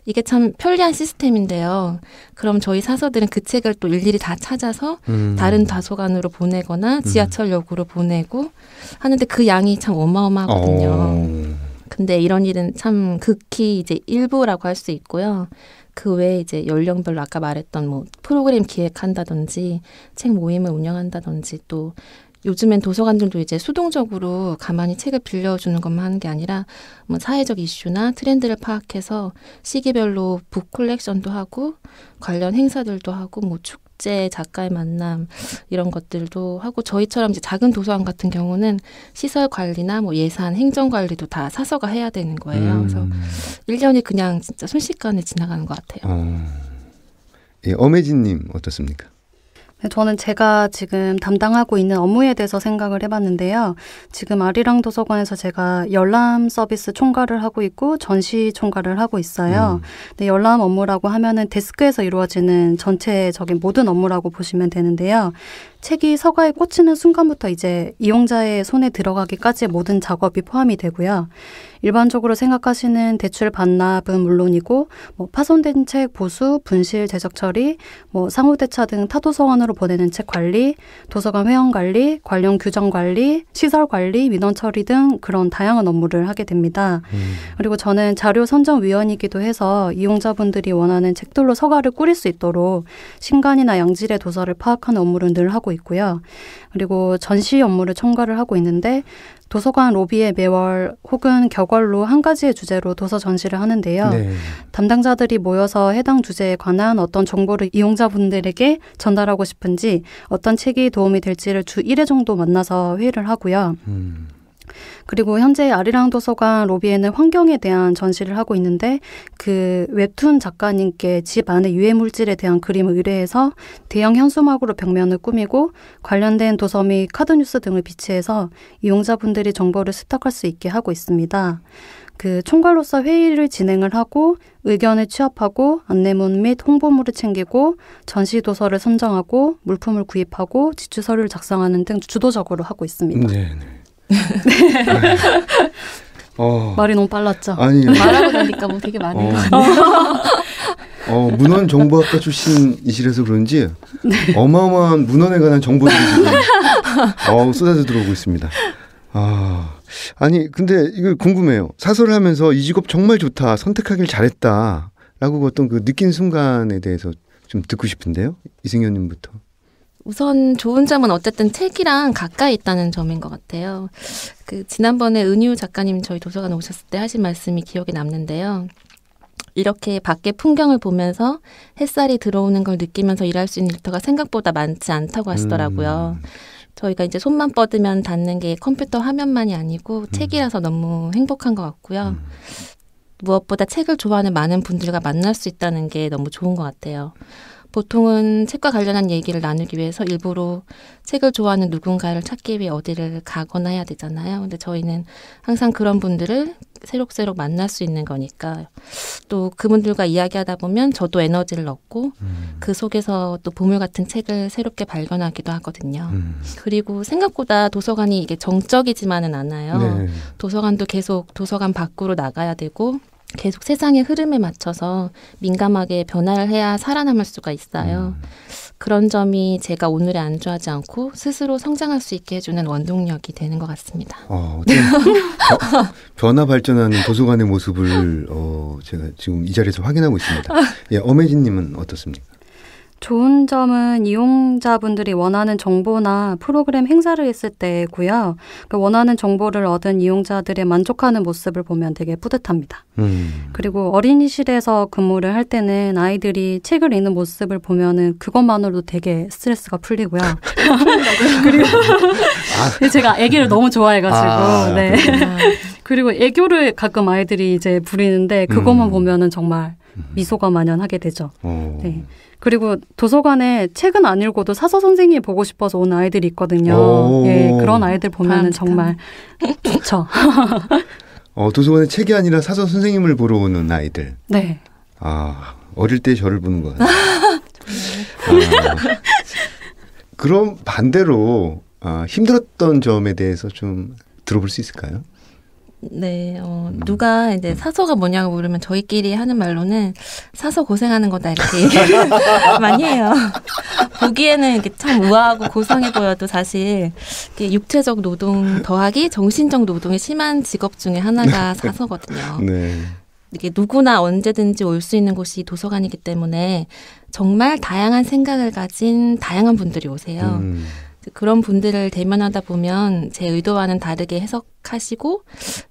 이게 참 편리한 시스템인데요. 그럼 저희 사서들은 그 책을 또 일일이 다 찾아서 다른 도서관으로 보내거나 지하철역으로 보내고 하는데 그 양이 참 어마어마하거든요. 근데 이런 일은 참 극히 이제 일부라고 할 수 있고요. 그 외에 이제 연령별로 아까 말했던 뭐 프로그램 기획한다든지 책 모임을 운영한다든지 또 요즘엔 도서관들도 이제 수동적으로 가만히 책을 빌려주는 것만 하는 게 아니라 뭐 사회적 이슈나 트렌드를 파악해서 시기별로 북 콜렉션도 하고 관련 행사들도 하고 뭐 축제, 작가의 만남 이런 것들도 하고 저희처럼 이제 작은 도서관 같은 경우는 시설 관리나 뭐 예산, 행정 관리도 다 사서가 해야 되는 거예요. 그래서 1년이 그냥 진짜 순식간에 지나가는 것 같아요. 예, 엄혜진님 어떻습니까? 저는 제가 지금 담당하고 있는 업무에 대해서 생각을 해봤는데요. 지금 아리랑 도서관에서 제가 열람 서비스 총괄을 하고 있고 전시 총괄을 하고 있어요. 근데 열람 업무라고 하면은 데스크에서 이루어지는 전체적인 모든 업무라고 보시면 되는데요. 책이 서가에 꽂히는 순간부터 이제 이용자의 손에 들어가기까지의 모든 작업이 포함이 되고요. 일반적으로 생각하시는 대출 반납은 물론이고 뭐 파손된 책 보수, 분실, 제적 처리, 뭐 상호대차 등 타도서관으로 보내는 책 관리, 도서관 회원 관리, 관련 규정 관리, 시설 관리, 민원 처리 등 그런 다양한 업무를 하게 됩니다. 그리고 저는 자료 선정위원이기도 해서 이용자분들이 원하는 책들로 서가를 꾸릴 수 있도록 신간이나 양질의 도서를 파악하는 업무를 늘 하고 있고요. 그리고 전시 업무를 총괄을 하고 있는데 도서관 로비에 매월 혹은 격월로 한 가지의 주제로 도서 전시를 하는데요. 네. 담당자들이 모여서 해당 주제에 관한 어떤 정보를 이용자분들에게 전달하고 싶은지 어떤 책이 도움이 될지를 주 1회 정도 만나서 회의를 하고요. 그리고 현재 아리랑 도서관 로비에는 환경에 대한 전시를 하고 있는데 그 웹툰 작가님께 집 안의 유해 물질에 대한 그림을 의뢰해서 대형 현수막으로 벽면을 꾸미고 관련된 도서 및 카드뉴스 등을 비치해서 이용자분들이 정보를 습득할 수 있게 하고 있습니다. 그 총괄로서 회의를 진행을 하고 의견을 취합하고 안내문 및 홍보물을 챙기고 전시 도서를 선정하고 물품을 구입하고 지출 서류를 작성하는 등 주도적으로 하고 있습니다. 네. 말이 너무 빨랐죠? 아니, 말하고 나니까 뭐 되게 많은 것 같네요. 문헌정보학과 출신이시라서 그런지 어마어마한 문헌에 관한 정보들이 지금 쏟아져 들어오고 있습니다. 아니 근데 이거 궁금해요. 사설을 하면서 이 직업 정말 좋다, 선택하길 잘했다라고 어떤 그 느낀 순간에 대해서 좀 듣고 싶은데요. 이승현님부터. 우선 좋은 점은 어쨌든 책이랑 가까이 있다는 점인 것 같아요. 지난번에 은유 작가님 저희 도서관 오셨을 때 하신 말씀이 기억에 남는데요. 이렇게 밖에 풍경을 보면서 햇살이 들어오는 걸 느끼면서 일할 수 있는 일터가 생각보다 많지 않다고 하시더라고요. 저희가 이제 손만 뻗으면 닿는 게 컴퓨터 화면만이 아니고 책이라서 너무 행복한 것 같고요. 무엇보다 책을 좋아하는 많은 분들과 만날 수 있다는 게 너무 좋은 것 같아요. 보통은 책과 관련한 얘기를 나누기 위해서 일부러 책을 좋아하는 누군가를 찾기 위해 어디를 가거나 해야 되잖아요. 근데 저희는 항상 그런 분들을 새록새록 만날 수 있는 거니까 또 그분들과 이야기하다 보면 저도 에너지를 얻고 그 속에서 또 보물 같은 책을 새롭게 발견하기도 하거든요. 그리고 생각보다 도서관이 이게 정적이지만은 않아요. 네. 도서관도 계속 도서관 밖으로 나가야 되고 계속 세상의 흐름에 맞춰서 민감하게 변화를 해야 살아남을 수가 있어요. 그런 점이 제가 오늘에 안주하지 않고 스스로 성장할 수 있게 해주는 원동력이 되는 것 같습니다. 변화 발전하는 도서관의 모습을 제가 지금 이 자리에서 확인하고 있습니다. 예, 엄혜진님은 어떻습니까? 좋은 점은 이용자분들이 원하는 정보나 프로그램 행사를 했을 때고요. 원하는 정보를 얻은 이용자들의 만족하는 모습을 보면 되게 뿌듯합니다. 그리고 어린이실에서 근무를 할 때는 아이들이 책을 읽는 모습을 보면은 그것만으로도 되게 스트레스가 풀리고요. 그리고 제가 아기를 너무 좋아해가지고 네. 그리고 애교를 가끔 아이들이 이제 부리는데 그것만 보면은 정말 미소가 만연하게 되죠. 네. 그리고 도서관에 책은 안 읽어도 사서 선생님이 보고 싶어서 오는 아이들이 있거든요. 예, 그런 아이들 보면은 정말 좋죠. 도서관에 책이 아니라 사서 선생님을 보러 오는 아이들. 네. 어릴 때 저를 보는 것 같아요. 그럼 반대로 힘들었던 점에 대해서 좀 들어볼 수 있을까요? 네, 누가 이제 사서가 뭐냐고 물으면 저희끼리 하는 말로는 사서 고생하는 거다 이렇게 얘기를 많이 해요. 보기에는 이렇게 참 우아하고 고상해 보여도 사실 육체적 노동 더하기 정신적 노동이 심한 직업 중에 하나가 사서거든요. 네. 이게 누구나 언제든지 올 수 있는 곳이 도서관이기 때문에 정말 다양한 생각을 가진 다양한 분들이 오세요. 그런 분들을 대면하다 보면 제 의도와는 다르게 해석하시고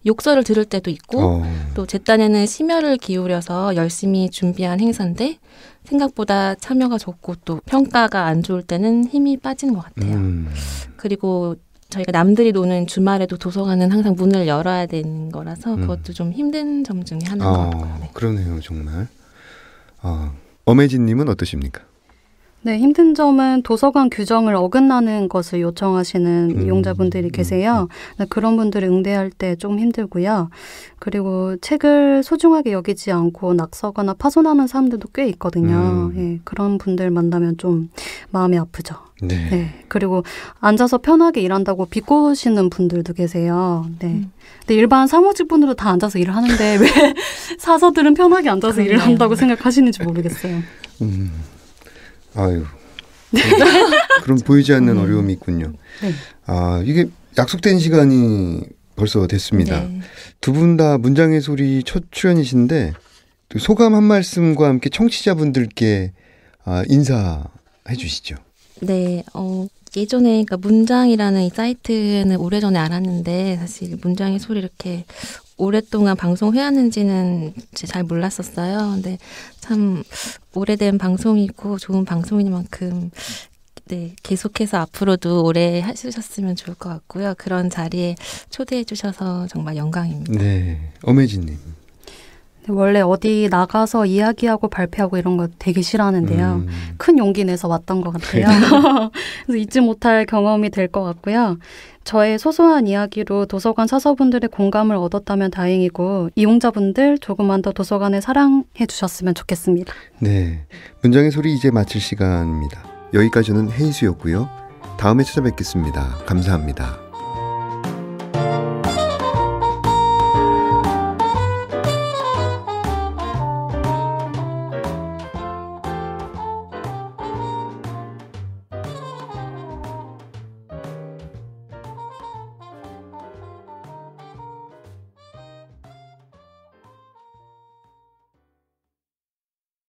욕설을 들을 때도 있고 또 제 딴에는 심혈을 기울여서 열심히 준비한 행사인데 생각보다 참여가 적고 또 평가가 안 좋을 때는 힘이 빠지는 것 같아요. 그리고 저희가 남들이 노는 주말에도 도서관은 항상 문을 열어야 되는 거라서 그것도 좀 힘든 점 중에 하나인 것 같아요. 네. 그러네요, 정말. 엄혜진님은 어떠십니까? 네, 힘든 점은 도서관 규정을 어긋나는 것을 요청하시는 이용자분들이 계세요. 그런 분들을 응대할 때 좀 힘들고요. 그리고 책을 소중하게 여기지 않고 낙서거나 파손하는 사람들도 꽤 있거든요. 예, 그런 분들 만나면 좀 마음이 아프죠. 네. 네. 그리고 앉아서 편하게 일한다고 비꼬시는 분들도 계세요. 네. 근데 일반 사무직분들도 다 앉아서 일을 하는데 왜 사서들은 편하게 앉아서 일을 한다고 생각하시는지 모르겠어요. 아유. 그럼 보이지 않는 어려움이 있군요. 네. 이게 약속된 시간이 벌써 됐습니다. 네. 두 분 다 문장의 소리 첫 출연이신데 소감 한 말씀과 함께 청취자분들께 인사해 주시죠. 네, 예전에 그러니까 문장이라는 이 사이트는 오래전에 알았는데 사실 문장의 소리 이렇게 오랫동안 방송해왔는지는 잘 몰랐었어요. 근데 참 오래된 방송이고 좋은 방송이니만큼 네, 계속해서 앞으로도 오래 해주셨으면 좋을 것 같고요. 그런 자리에 초대해 주셔서 정말 영광입니다. 네, 엄혜진님. 원래 어디 나가서 이야기하고 발표하고 이런 거 되게 싫어하는데요. 큰 용기 내서 왔던 것 같아요. 그래서 잊지 못할 경험이 될 것 같고요. 저의 소소한 이야기로 도서관 사서분들의 공감을 얻었다면 다행이고 이용자분들 조금만 더 도서관을 사랑해 주셨으면 좋겠습니다. 네, 문장의 소리 이제 마칠 시간입니다. 여기까지는 헤이수였고요. 다음에 찾아뵙겠습니다. 감사합니다.